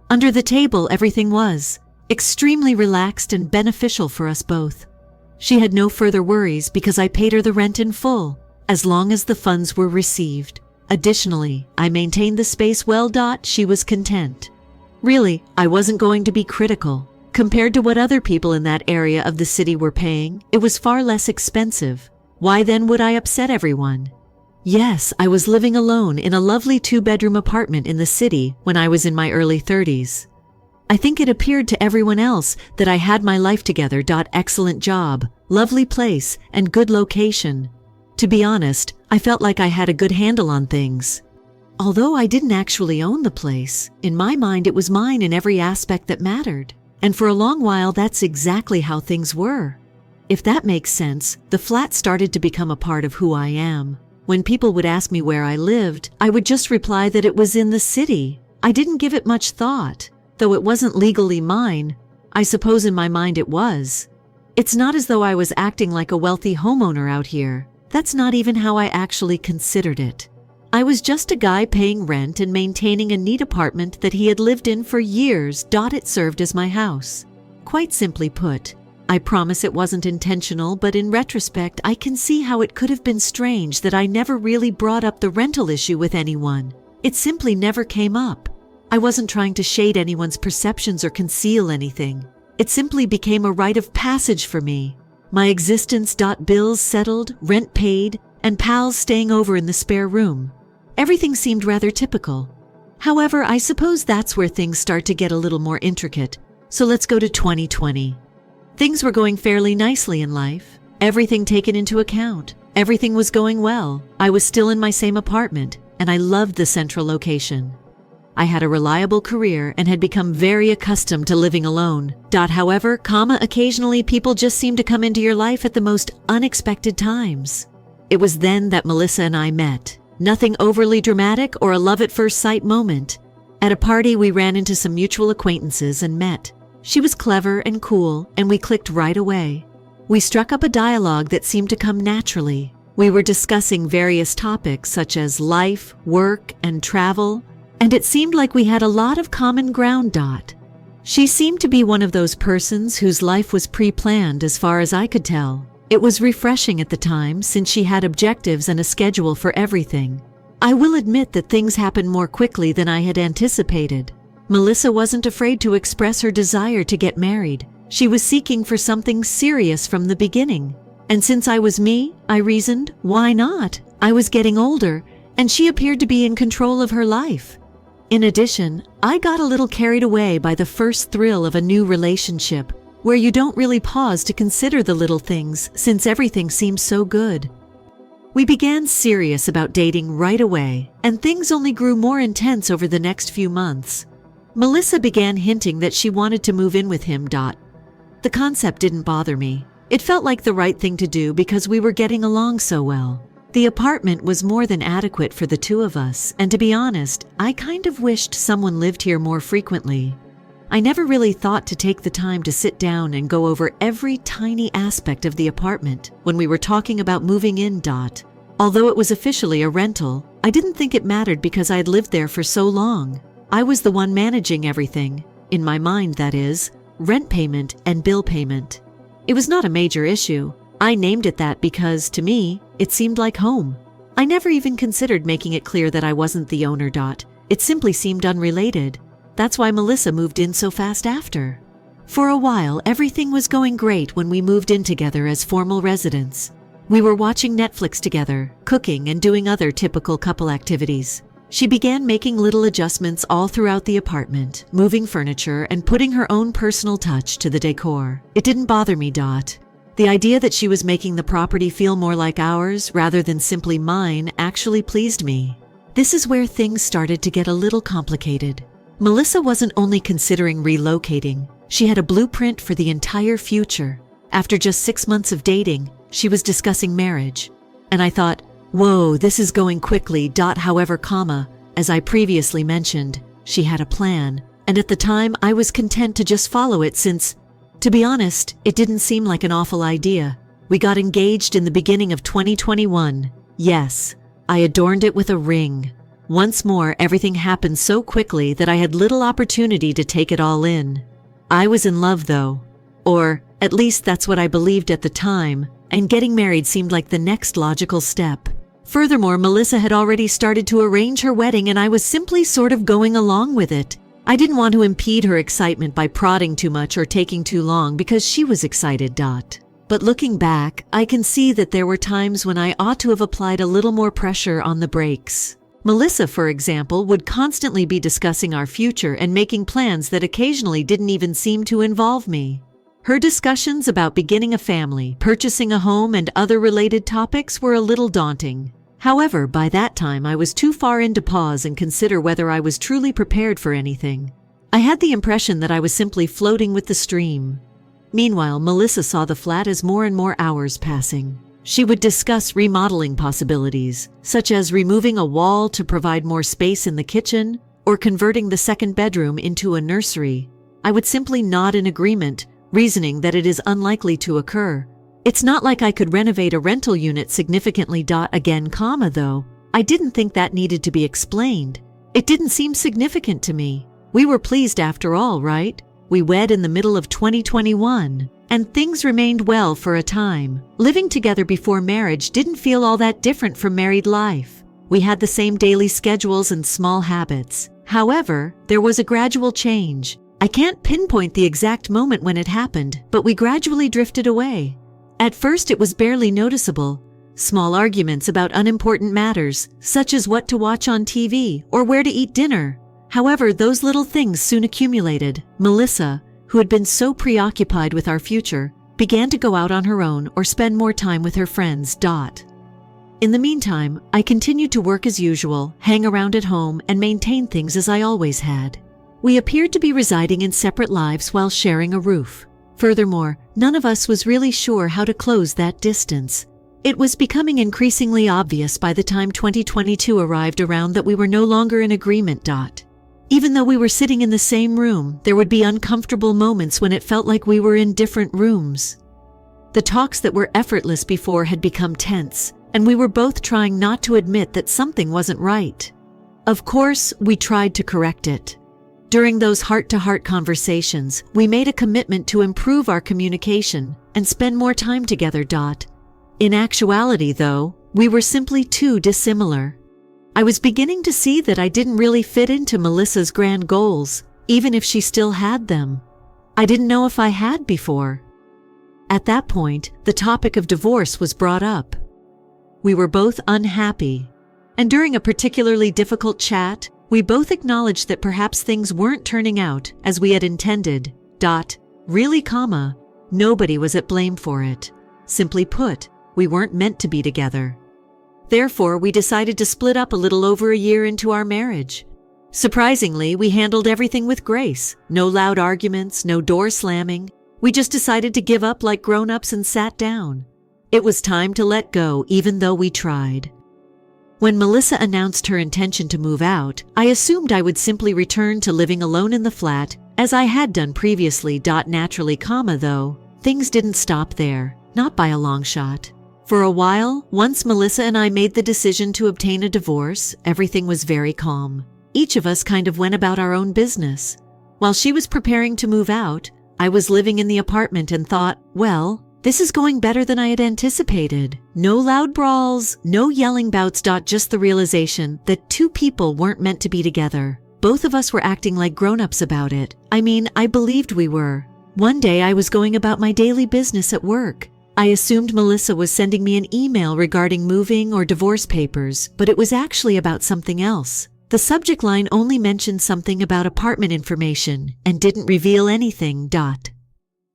Under the table, everything was extremely relaxed and beneficial for us both. She had no further worries because I paid her the rent in full, as long as the funds were received. Additionally, I maintained the space well. She was content. Really, I wasn't going to be critical. Compared to what other people in that area of the city were paying, it was far less expensive. Why then would I upset everyone? Yes, I was living alone in a lovely 2-bedroom apartment in the city when I was in my early 30s. I think it appeared to everyone else that I had my life together. Excellent job, lovely place, and good location. To be honest, I felt like I had a good handle on things. Although I didn't actually own the place, in my mind it was mine in every aspect that mattered. And for a long while, that's exactly how things were. If that makes sense, the flat started to become a part of who I am. When people would ask me where I lived, I would just reply that it was in the city. I didn't give it much thought. Though it wasn't legally mine, I suppose in my mind it was. It's not as though I was acting like a wealthy homeowner out here. That's not even how I actually considered it. I was just a guy paying rent and maintaining a neat apartment that he had lived in for years. It served as my house. Quite simply put, I promise it wasn't intentional, but in retrospect, I can see how it could have been strange that I never really brought up the rental issue with anyone. It simply never came up. I wasn't trying to shade anyone's perceptions or conceal anything. It simply became a rite of passage for me. My existence. Bills settled, rent paid, and pals staying over in the spare room. Everything seemed rather typical. However, I suppose that's where things start to get a little more intricate. So let's go to 2020. Things were going fairly nicely in life. Everything taken into account. Everything was going well. I was still in my same apartment, and I loved the central location. I had a reliable career and had become very accustomed to living alone. However, occasionally people just seem to come into your life at the most unexpected times. It was then that Melissa and I met. Nothing overly dramatic or a love-at-first-sight moment. At a party, we ran into some mutual acquaintances and met. She was clever and cool, and we clicked right away. We struck up a dialogue that seemed to come naturally. We were discussing various topics such as life, work, and travel, and it seemed like we had a lot of common ground. She seemed to be one of those persons whose life was pre-planned as far as I could tell. It was refreshing at the time since she had objectives and a schedule for everything. I will admit that things happened more quickly than I had anticipated. Melissa wasn't afraid to express her desire to get married. She was seeking for something serious from the beginning. And since I was me, I reasoned, why not? I was getting older, and she appeared to be in control of her life. In addition, I got a little carried away by the first thrill of a new relationship, where you don't really pause to consider the little things since everything seems so good. We began serious about dating right away, and things only grew more intense over the next few months. Melissa began hinting that she wanted to move in with him. The concept didn't bother me. It felt like the right thing to do because we were getting along so well. The apartment was more than adequate for the two of us, and to be honest, I kind of wished someone lived here more frequently. I never really thought to take the time to sit down and go over every tiny aspect of the apartment when we were talking about moving in. Although it was officially a rental, I didn't think it mattered because I'd lived there for so long. I was the one managing everything, in my mind that is, rent payment and bill payment. It was not a major issue. I named it that because, to me, it seemed like home. I never even considered making it clear that I wasn't the owner. It simply seemed unrelated. That's why Melissa moved in so fast after. For a while, everything was going great when we moved in together as formal residents. We were watching Netflix together, cooking, and doing other typical couple activities. She began making little adjustments all throughout the apartment, moving furniture and putting her own personal touch to the decor. It didn't bother me. The idea that she was making the property feel more like ours rather than simply mine actually pleased me. This is where things started to get a little complicated. Melissa wasn't only considering relocating, she had a blueprint for the entire future. After just 6 months of dating, she was discussing marriage. And I thought, whoa, this is going quickly. However, as I previously mentioned, she had a plan, and at the time I was content to just follow it since, to be honest, it didn't seem like an awful idea. We got engaged in the beginning of 2021. Yes, I adorned it with a ring. Once more, everything happened so quickly that I had little opportunity to take it all in. I was in love though, or at least that's what I believed at the time, and getting married seemed like the next logical step. Furthermore, Melissa had already started to arrange her wedding and I was simply sort of going along with it. I didn't want to impede her excitement by prodding too much or taking too long because she was excited. But looking back, I can see that there were times when I ought to have applied a little more pressure on the brakes. Melissa, for example, would constantly be discussing our future and making plans that occasionally didn't even seem to involve me. Her discussions about beginning a family, purchasing a home, and other related topics were a little daunting. However, by that time I was too far in to pause and consider whether I was truly prepared for anything. I had the impression that I was simply floating with the stream. Meanwhile, Melissa saw the flat as more and more hours passing. She would discuss remodeling possibilities, such as removing a wall to provide more space in the kitchen, or converting the second bedroom into a nursery. I would simply nod in agreement, reasoning that it is unlikely to occur. It's not like I could renovate a rental unit significantly. Again, though, I didn't think that needed to be explained. It didn't seem significant to me. We were pleased after all, right? We wed in the middle of 2021, and things remained well for a time. Living together before marriage didn't feel all that different from married life. We had the same daily schedules and small habits. However, there was a gradual change. I can't pinpoint the exact moment when it happened, but we gradually drifted away. At first it was barely noticeable. Small arguments about unimportant matters, such as what to watch on TV or where to eat dinner. However, those little things soon accumulated. Melissa, who had been so preoccupied with our future, began to go out on her own or spend more time with her friends. In the meantime, I continued to work as usual, hang around at home, and maintain things as I always had. We appeared to be residing in separate lives while sharing a roof. Furthermore, none of us was really sure how to close that distance. It was becoming increasingly obvious by the time 2022 arrived around that we were no longer in agreement. Even though we were sitting in the same room, there would be uncomfortable moments when it felt like we were in different rooms. The talks that were effortless before had become tense, and we were both trying not to admit that something wasn't right. Of course, we tried to correct it. During those heart-to-heart conversations, we made a commitment to improve our communication and spend more time together. In actuality, though, we were simply too dissimilar. I was beginning to see that I didn't really fit into Melissa's grand goals, even if she still had them. I didn't know if I had before. At that point, the topic of divorce was brought up. We were both unhappy, and during a particularly difficult chat, we both acknowledged that perhaps things weren't turning out as we had intended. Really, nobody was at blame for it. Simply put, we weren't meant to be together. Therefore, we decided to split up a little over a year into our marriage. Surprisingly, we handled everything with grace. No loud arguments, no door slamming. We just decided to give up like grown-ups and sat down. It was time to let go, even though we tried. When Melissa announced her intention to move out, I assumed I would simply return to living alone in the flat, as I had done previously. Naturally, though, things didn't stop there, not by a long shot. For a while, once Melissa and I made the decision to obtain a divorce, everything was very calm. Each of us kind of went about our own business. While she was preparing to move out, I was living in the apartment and thought, well, this is going better than I had anticipated. No loud brawls, no yelling bouts. Just the realization that two people weren't meant to be together. Both of us were acting like grown-ups about it. I believed we were. One day I was going about my daily business at work. I assumed Melissa was sending me an email regarding moving or divorce papers, but it was actually about something else. The subject line only mentioned something about apartment information and didn't reveal anything.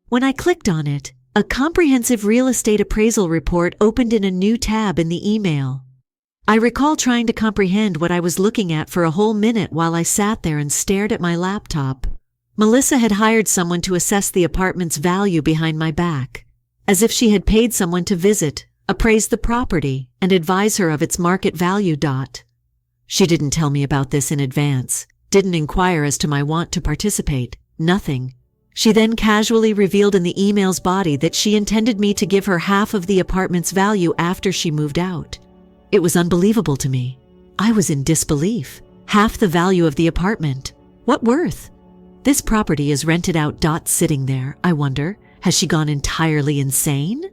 When I clicked on it, a comprehensive real estate appraisal report opened in a new tab in the email. I recall trying to comprehend what I was looking at for a whole minute while I sat there and stared at my laptop. Melissa had hired someone to assess the apartment's value behind my back, as if she had paid someone to visit, appraise the property, and advise her of its market value. She didn't tell me about this in advance, didn't inquire as to my want to participate, nothing. She then casually revealed in the email's body that she intended me to give her half of the apartment's value after she moved out. It was unbelievable to me. I was in disbelief. Half the value of the apartment. What worth? This property is rented out. Sitting there, I wonder, has she gone entirely insane?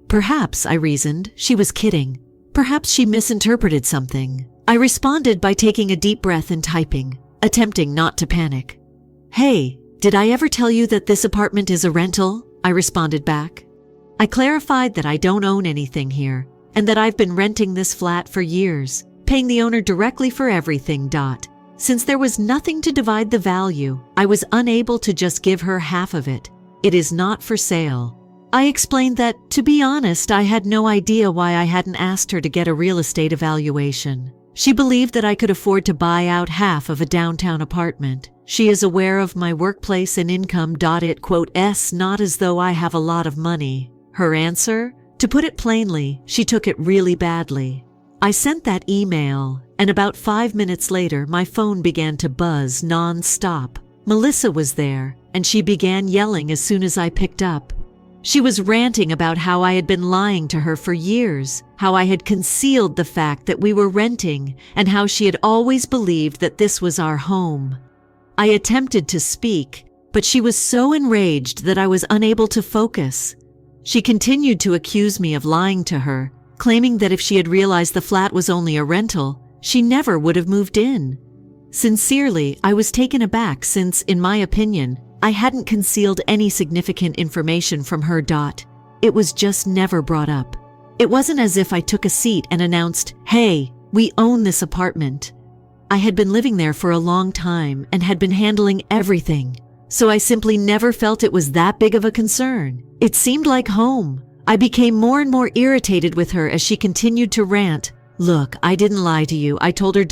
Perhaps, I reasoned, she was kidding. Perhaps she misinterpreted something. I responded by taking a deep breath and typing, attempting not to panic. Hey, did I ever tell you that this apartment is a rental? I responded back. I clarified that I don't own anything here, and that I've been renting this flat for years, paying the owner directly for everything. Since there was nothing to divide the value, I was unable to just give her half of it. It is not for sale. I explained that, to be honest, I had no idea why I hadn't asked her to get a real estate evaluation. She believed that I could afford to buy out half of a downtown apartment. She is aware of my workplace and income. It's not as though I have a lot of money. Her answer? To put it plainly, she took it really badly. I sent that email, and about 5 minutes later, my phone began to buzz non-stop. Melissa was there, and she began yelling as soon as I picked up. She was ranting about how I had been lying to her for years, how I had concealed the fact that we were renting, and how she had always believed that this was our home. I attempted to speak, but she was so enraged that I was unable to focus. She continued to accuse me of lying to her, claiming that if she had realized the flat was only a rental, she never would have moved in. Sincerely, I was taken aback since, in my opinion, I hadn't concealed any significant information from her. It was just never brought up. It wasn't as if I took a seat and announced, "Hey, we own this apartment." I had been living there for a long time and had been handling everything, so I simply never felt it was that big of a concern. It seemed like home. I became more and more irritated with her as she continued to rant. "Look, I didn't lie to you," I told her.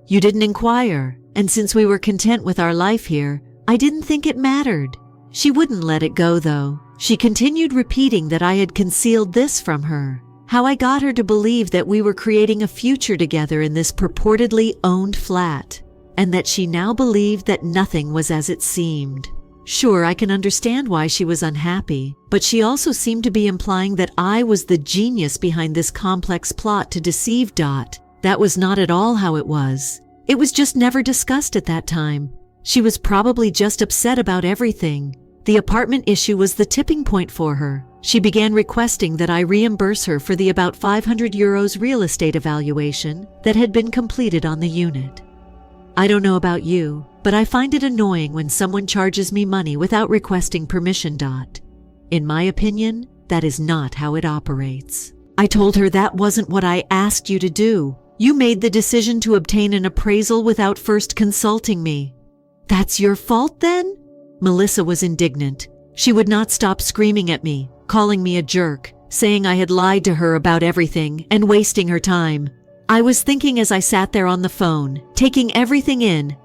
"You didn't inquire, and since we were content with our life here, I didn't think it mattered." She wouldn't let it go, though. She continued repeating that I had concealed this from her, how I got her to believe that we were creating a future together in this purportedly owned flat, and that she now believed that nothing was as it seemed. Sure, I can understand why she was unhappy, but she also seemed to be implying that I was the genius behind this complex plot to deceive. That was not at all how it was. It was just never discussed at that time. She was probably just upset about everything. The apartment issue was the tipping point for her. She began requesting that I reimburse her for the about €500 real estate evaluation that had been completed on the unit. I don't know about you, but I find it annoying when someone charges me money without requesting permission. In my opinion, that is not how it operates. I told her that wasn't what I asked you to do. You made the decision to obtain an appraisal without first consulting me. That's your fault then? Melissa was indignant. She would not stop screaming at me, calling me a jerk, saying I had lied to her about everything and wasting her time. I was thinking as I sat there on the phone, taking everything in,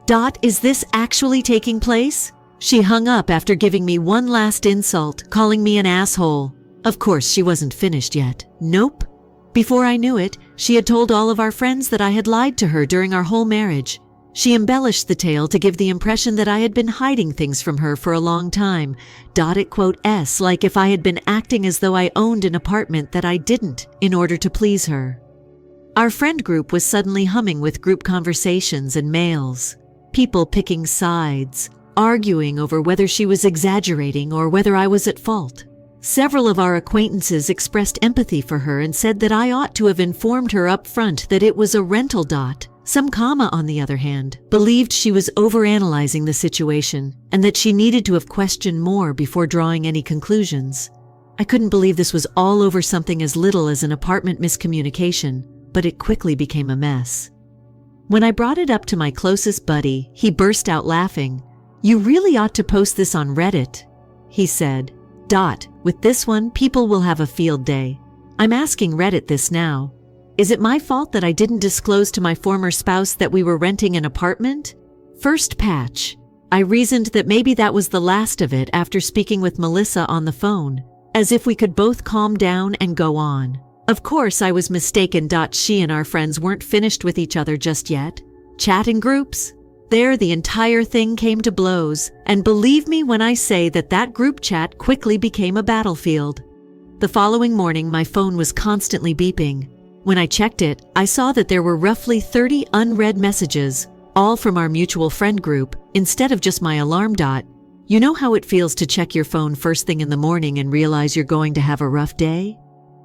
is this actually taking place? She hung up after giving me one last insult, calling me an asshole. Of course, she wasn't finished yet. Nope. Before I knew it, She had told all of our friends that I had lied to her during our whole marriage. She embellished the tale to give the impression that I had been hiding things from her for a long time. It quote s like if I had been acting as though I owned an apartment that I didn't in order to please her. Our friend group was suddenly humming with group conversations and mails. People picking sides, arguing over whether she was exaggerating or whether I was at fault. Several of our acquaintances expressed empathy for her and said that I ought to have informed her up front that it was a rental. Some comma, on the other hand, believed she was overanalyzing the situation and that she needed to have questioned more before drawing any conclusions. I couldn't believe this was all over something as little as an apartment miscommunication, but it quickly became a mess. When I brought it up to my closest buddy, he burst out laughing. "You really ought to post this on Reddit," he said. "With this one, people will have a field day. I'm asking Reddit this now. Is it my fault that I didn't disclose to my former spouse that we were renting an apartment? First patch. I reasoned that maybe that was the last of it after speaking with Melissa on the phone, as if we could both calm down and go on. Of course, I was mistaken. She and our friends weren't finished with each other just yet. Chat in groups. There, the entire thing came to blows, and believe me when I say that that group chat quickly became a battlefield. The following morning, my phone was constantly beeping. When I checked it, I saw that there were roughly 30 unread messages, all from our mutual friend group, instead of just my alarm. You know how it feels to check your phone first thing in the morning and realize you're going to have a rough day?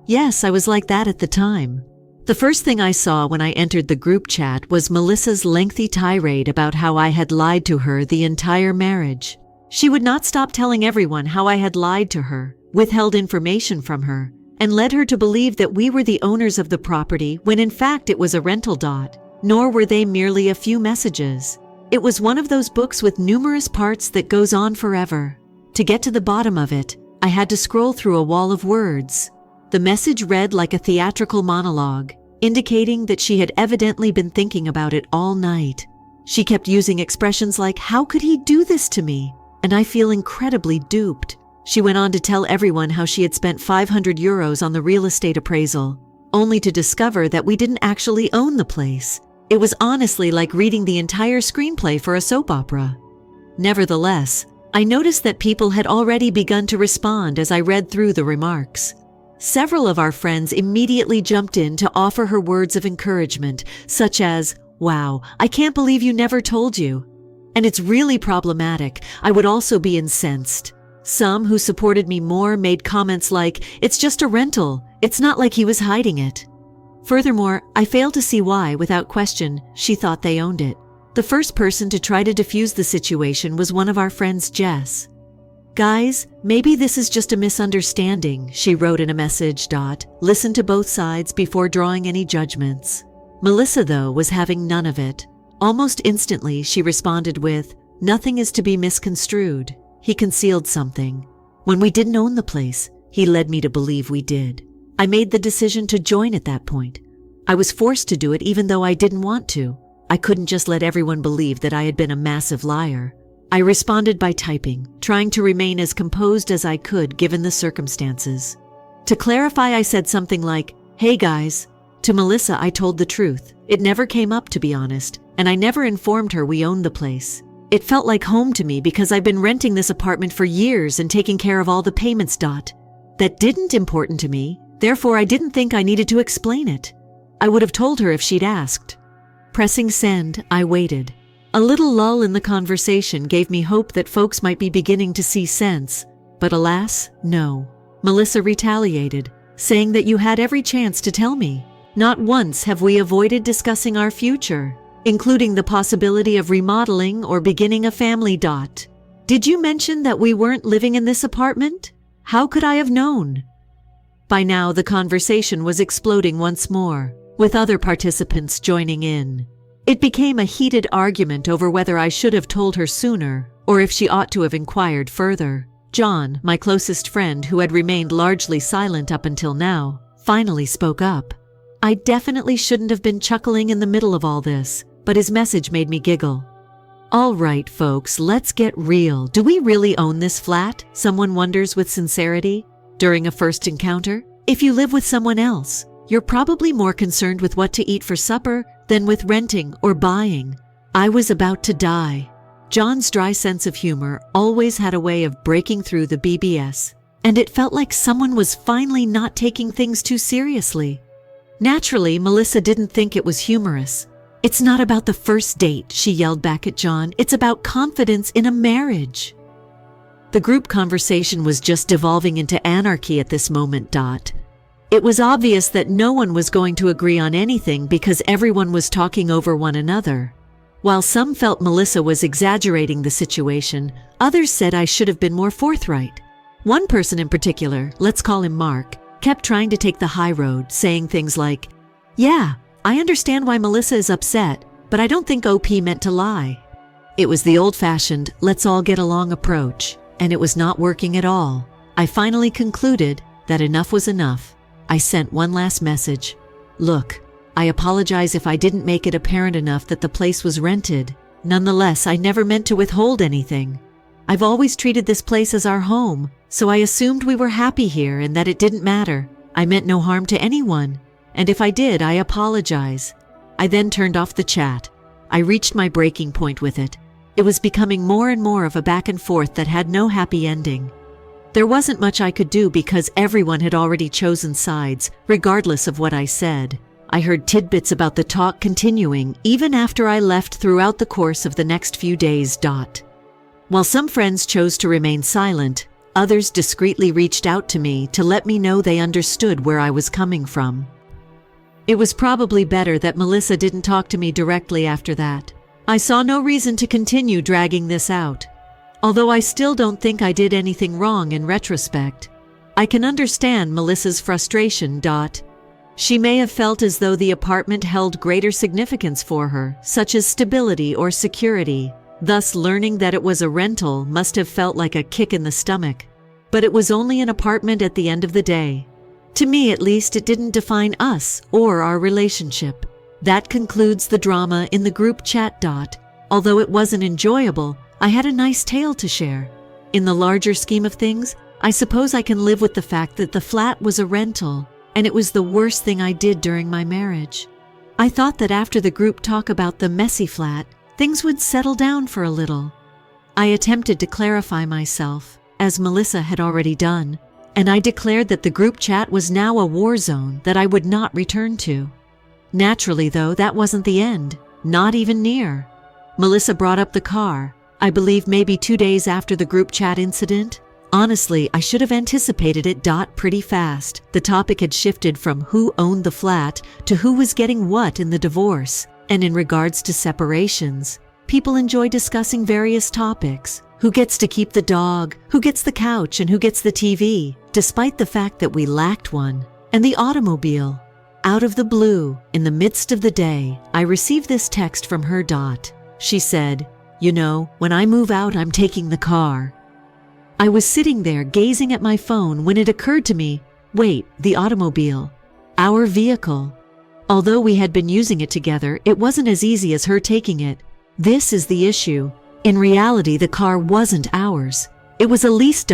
Yes, I was like that at the time. The first thing I saw when I entered the group chat was Melissa's lengthy tirade about how I had lied to her the entire marriage. She would not stop telling everyone how I had lied to her, withheld information from her, and led her to believe that we were the owners of the property when in fact it was a rental. Nor were they merely a few messages. It was one of those books with numerous parts that goes on forever. To get to the bottom of it, I had to scroll through a wall of words. The message read like a theatrical monologue, indicating that she had evidently been thinking about it all night. She kept using expressions like, "How could he do this to me?" And I feel incredibly duped. She went on to tell everyone how she had spent €500 on the real estate appraisal, only to discover that we didn't actually own the place. It was honestly like reading the entire screenplay for a soap opera. Nevertheless, I noticed that people had already begun to respond as I read through the remarks. Several of our friends immediately jumped in to offer her words of encouragement, such as, "Wow, I can't believe you never told you." And it's really problematic. I would also be incensed. Some who supported me more made comments like, "It's just a rental. It's not like he was hiding it." Furthermore, I failed to see why, without question, she thought they owned it. The first person to try to defuse the situation was one of our friends, Jess. "Guys, maybe this is just a misunderstanding," she wrote in a message. "Listen to both sides before drawing any judgments." Melissa, though, was having none of it. Almost instantly, she responded with, "Nothing is to be misconstrued. He concealed something. When we didn't own the place, he led me to believe we did. I made the decision to join at that point. I was forced to do it even though I didn't want to. I couldn't just let everyone believe that I had been a massive liar." I responded by typing, trying to remain as composed as I could given the circumstances. To clarify, I said something like, "Hey guys." To Melissa, I told the truth. It never came up, to be honest, and I never informed her we owned the place. It felt like home to me because I've been renting this apartment for years and taking care of all the payments. That didn't important to me, therefore I didn't think I needed to explain it. I would have told her if she'd asked. Pressing send, I waited. A little lull in the conversation gave me hope that folks might be beginning to see sense, but alas, no. Melissa retaliated, saying that you had every chance to tell me. Not once have we avoided discussing our future, including the possibility of remodeling or beginning a family. Did you mention that we weren't living in this apartment? How could I have known? By now, the conversation was exploding once more, with other participants joining in. It became a heated argument over whether I should have told her sooner, or if she ought to have inquired further. John, my closest friend who had remained largely silent up until now, finally spoke up. I definitely shouldn't have been chuckling in the middle of all this, but his message made me giggle. "All right, folks, let's get real. Do we really own this flat?" someone wonders with sincerity. During a first encounter, if you live with someone else, You're probably more concerned with what to eat for supper than with renting or buying. I was about to die. John's dry sense of humor always had a way of breaking through the BS, and it felt like someone was finally not taking things too seriously. Naturally, Melissa didn't think it was humorous. "It's not about the first date," she yelled back at John. "It's about confidence in a marriage." The group conversation was just devolving into anarchy at this moment. It was obvious that no one was going to agree on anything because everyone was talking over one another. While some felt Melissa was exaggerating the situation, others said I should have been more forthright. One person in particular, let's call him Mark, kept trying to take the high road, saying things like, "Yeah, I understand why Melissa is upset, but I don't think OP meant to lie." It was the old-fashioned, let's all get along approach, and it was not working at all. I finally concluded that enough was enough. I sent one last message. "Look, I apologize if I didn't make it apparent enough that the place was rented. Nonetheless, I never meant to withhold anything. I've always treated this place as our home, so I assumed we were happy here and that it didn't matter. I meant no harm to anyone, and if I did, I apologize." I then turned off the chat. I reached my breaking point with it. It was becoming more and more of a back and forth that had no happy ending. There wasn't much I could do because everyone had already chosen sides, regardless of what I said. I heard tidbits about the talk continuing even after I left throughout the course of the next few days. While some friends chose to remain silent, others discreetly reached out to me to let me know they understood where I was coming from. It was probably better that Melissa didn't talk to me directly after that. I saw no reason to continue dragging this out. Although I still don't think I did anything wrong in retrospect. I can understand Melissa's frustration. She may have felt as though the apartment held greater significance for her, such as stability or security. Thus, learning that it was a rental must have felt like a kick in the stomach. But it was only an apartment at the end of the day. To me, at least, it didn't define us or our relationship. That concludes the drama in the group chat. Although it wasn't enjoyable, I had a nice tale to share. In the larger scheme of things, I suppose I can live with the fact that the flat was a rental, and it was the worst thing I did during my marriage. I thought that after the group talk about the messy flat, things would settle down for a little. I attempted to clarify myself, as Melissa had already done, and I declared that the group chat was now a war zone that I would not return to. Naturally, though, that wasn't the end, not even near. Melissa brought up the car, I believe maybe 2 days after the group chat incident. Honestly, I should have anticipated it. Pretty fast. The topic had shifted from who owned the flat to who was getting what in the divorce. And in regards to separations, people enjoy discussing various topics. Who gets to keep the dog, who gets the couch, and who gets the TV, despite the fact that we lacked one. And the automobile. Out of the blue, in the midst of the day, I received this text from her. She said, "You know, when I move out, I'm taking the car." I was sitting there gazing at my phone when it occurred to me, wait, the automobile. Our vehicle. Although we had been using it together, it wasn't as easy as her taking it. This is the issue. In reality, the car wasn't ours. It was a lease.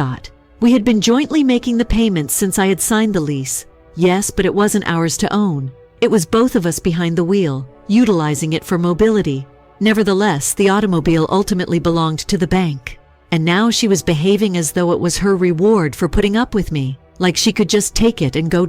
We had been jointly making the payments since I had signed the lease. Yes, but it wasn't ours to own. It was both of us behind the wheel, utilizing it for mobility. Nevertheless, the automobile ultimately belonged to the bank. And now she was behaving as though it was her reward for putting up with me, like she could just take it and go.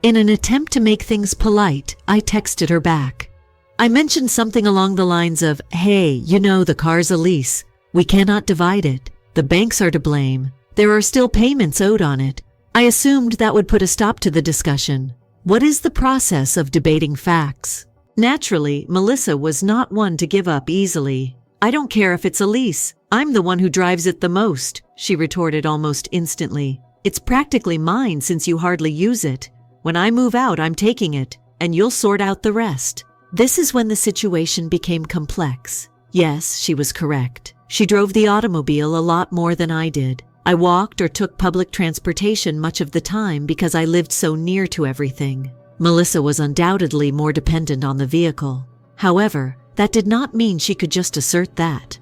In an attempt to make things polite, I texted her back. I mentioned something along the lines of, "Hey, you know the car's a lease. We cannot divide it. The banks are to blame. There are still payments owed on it." I assumed that would put a stop to the discussion. What is the process of debating facts? Naturally, Melissa was not one to give up easily. "I don't care if it's a lease. I'm the one who drives it the most," she retorted almost instantly. "It's practically mine since you hardly use it. When I move out, I'm taking it, and you'll sort out the rest." This is when the situation became complex. Yes, she was correct. She drove the automobile a lot more than I did. I walked or took public transportation much of the time because I lived so near to everything. Melissa was undoubtedly more dependent on the vehicle. However, that did not mean she could just assert that.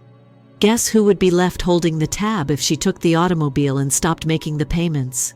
Guess who would be left holding the tab if she took the automobile and stopped making the payments?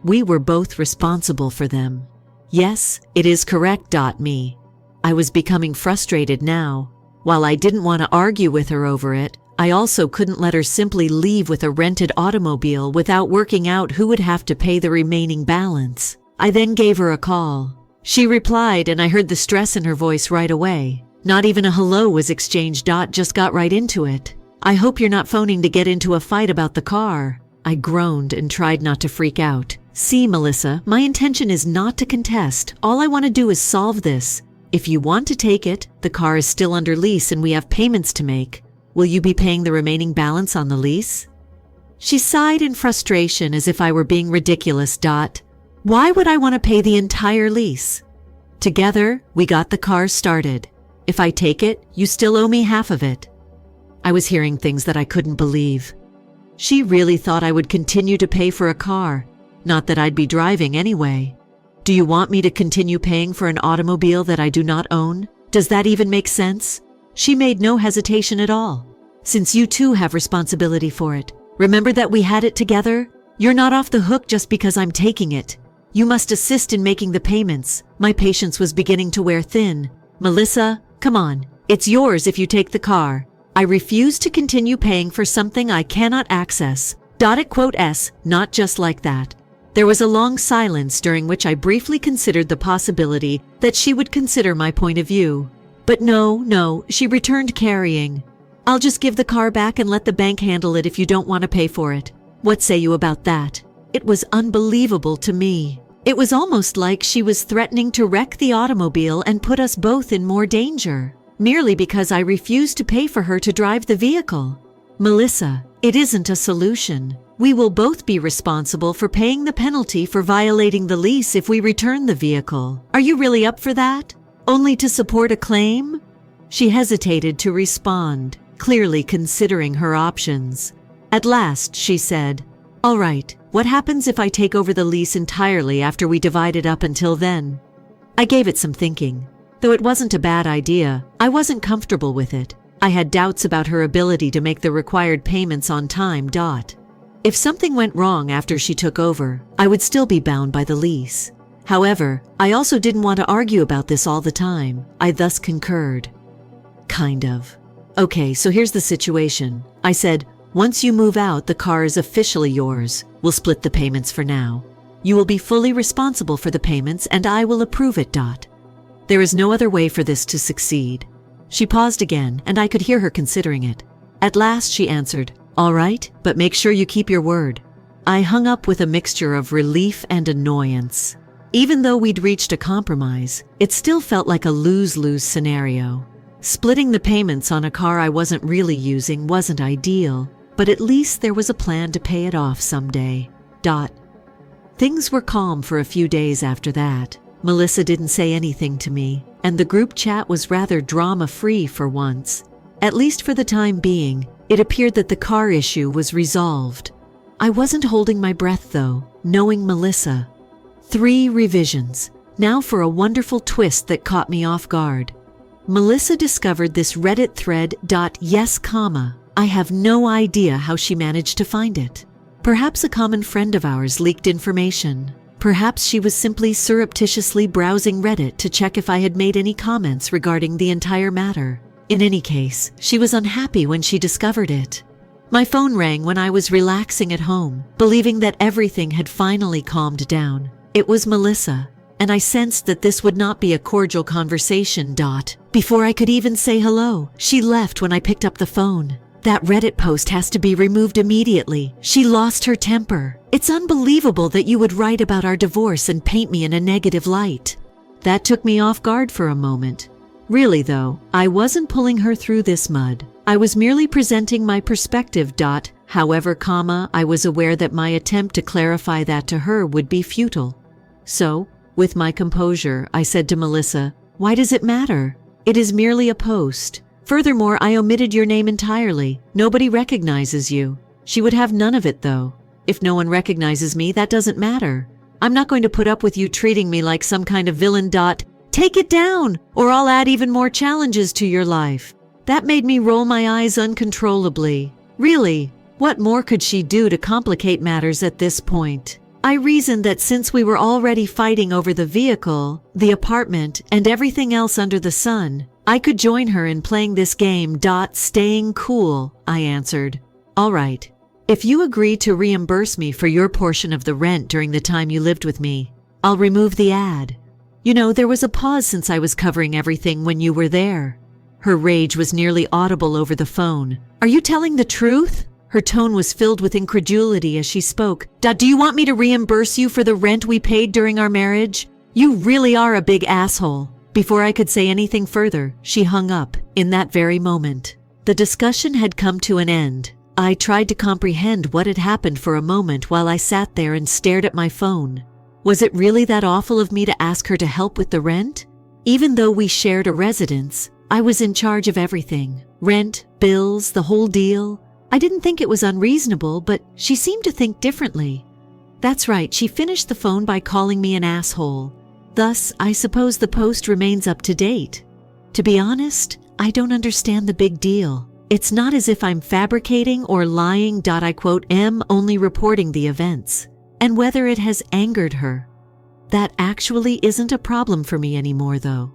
We were both responsible for them. Yes, it is correct. Me. I was becoming frustrated now. While I didn't want to argue with her over it, I also couldn't let her simply leave with a rented automobile without working out who would have to pay the remaining balance. I then gave her a call. She replied, and I heard the stress in her voice right away. Not even a hello was exchanged. Just got right into it. I hope you're not phoning to get into a fight about the car. I groaned and tried not to freak out. See, Melissa, my intention is not to contest. All I want to do is solve this. If you want to take it, the car is still under lease and we have payments to make. Will you be paying the remaining balance on the lease? She sighed in frustration as if I were being ridiculous. Why would I want to pay the entire lease? Together, we got the car started. If I take it, you still owe me half of it. I was hearing things that I couldn't believe. She really thought I would continue to pay for a car, not that I'd be driving anyway. Do you want me to continue paying for an automobile that I do not own? Does that even make sense? She made no hesitation at all. Since you too have responsibility for it, remember that we had it together? You're not off the hook just because I'm taking it. You must assist in making the payments. My patience was beginning to wear thin. Melissa, come on. It's yours if you take the car. I refuse to continue paying for something I cannot access. Not just like that. There was a long silence during which I briefly considered the possibility that she would consider my point of view. But no, she returned carrying. I'll just give the car back and let the bank handle it if you don't want to pay for it. What say you about that? It was unbelievable to me. It was almost like she was threatening to wreck the automobile and put us both in more danger, merely because I refused to pay for her to drive the vehicle. Melissa, it isn't a solution. We will both be responsible for paying the penalty for violating the lease if we return the vehicle. Are you really up for that? Only to support a claim? She hesitated to respond, clearly considering her options. At last, she said, "All right, what happens if I take over the lease entirely after we divide it up until then?" I gave it some thinking. Though it wasn't a bad idea, I wasn't comfortable with it. I had doubts about her ability to make the required payments on time. If something went wrong after she took over, I would still be bound by the lease. However, I also didn't want to argue about this all the time. I thus concurred. Kind of. Okay, so here's the situation. I said, once you move out, the car is officially yours. We'll split the payments for now. You will be fully responsible for the payments and I will approve it. There is no other way for this to succeed. She paused again and I could hear her considering it. At last she answered, "All right, but make sure you keep your word." I hung up with a mixture of relief and annoyance. Even though we'd reached a compromise, it still felt like a lose-lose scenario. Splitting the payments on a car I wasn't really using wasn't ideal, but at least there was a plan to pay it off someday. Things were calm for a few days after that. Melissa didn't say anything to me, and the group chat was rather drama-free for once. At least for the time being, it appeared that the car issue was resolved. I wasn't holding my breath though, knowing Melissa. 3 revisions. Now for a wonderful twist that caught me off guard. Melissa discovered this Reddit thread. Yes, I have no idea how she managed to find it. Perhaps a common friend of ours leaked information. Perhaps she was simply surreptitiously browsing Reddit to check if I had made any comments regarding the entire matter. In any case, she was unhappy when she discovered it. My phone rang when I was relaxing at home, believing that everything had finally calmed down. It was Melissa, and I sensed that this would not be a cordial conversation. Before I could even say hello, she left when I picked up the phone. That Reddit post has to be removed immediately. She lost her temper. It's unbelievable that you would write about our divorce and paint me in a negative light. That took me off guard for a moment. Really though, I wasn't pulling her through this mud. I was merely presenting my perspective. However, I was aware that my attempt to clarify that to her would be futile. So, with my composure, I said to Melissa, "Why does it matter? It is merely a post. Furthermore, I omitted your name entirely. Nobody recognizes you." She would have none of it though. If no one recognizes me, that doesn't matter. I'm not going to put up with you treating me like some kind of villain. Take it down, or I'll add even more challenges to your life. That made me roll my eyes uncontrollably. Really, what more could she do to complicate matters at this point? I reasoned that since we were already fighting over the vehicle, the apartment, and everything else under the sun, I could join her in playing this game. Staying cool, I answered. All right. If you agree to reimburse me for your portion of the rent during the time you lived with me, I'll remove the ad. You know, there was a pause since I was covering everything when you were there. Her rage was nearly audible over the phone. Are you telling the truth? Her tone was filled with incredulity as she spoke. Do you want me to reimburse you for the rent we paid during our marriage? You really are a big asshole. Before I could say anything further, she hung up in that very moment. The discussion had come to an end. I tried to comprehend what had happened for a moment while I sat there and stared at my phone. Was it really that awful of me to ask her to help with the rent? Even though we shared a residence, I was in charge of everything. Rent, bills, the whole deal. I didn't think it was unreasonable, but she seemed to think differently. That's right, she finished the phone by calling me an asshole. Thus, I suppose the post remains up to date. To be honest, I don't understand the big deal. It's not as if I'm fabricating or lying. I quote, am only reporting the events. And whether it has angered her. That actually isn't a problem for me anymore, though.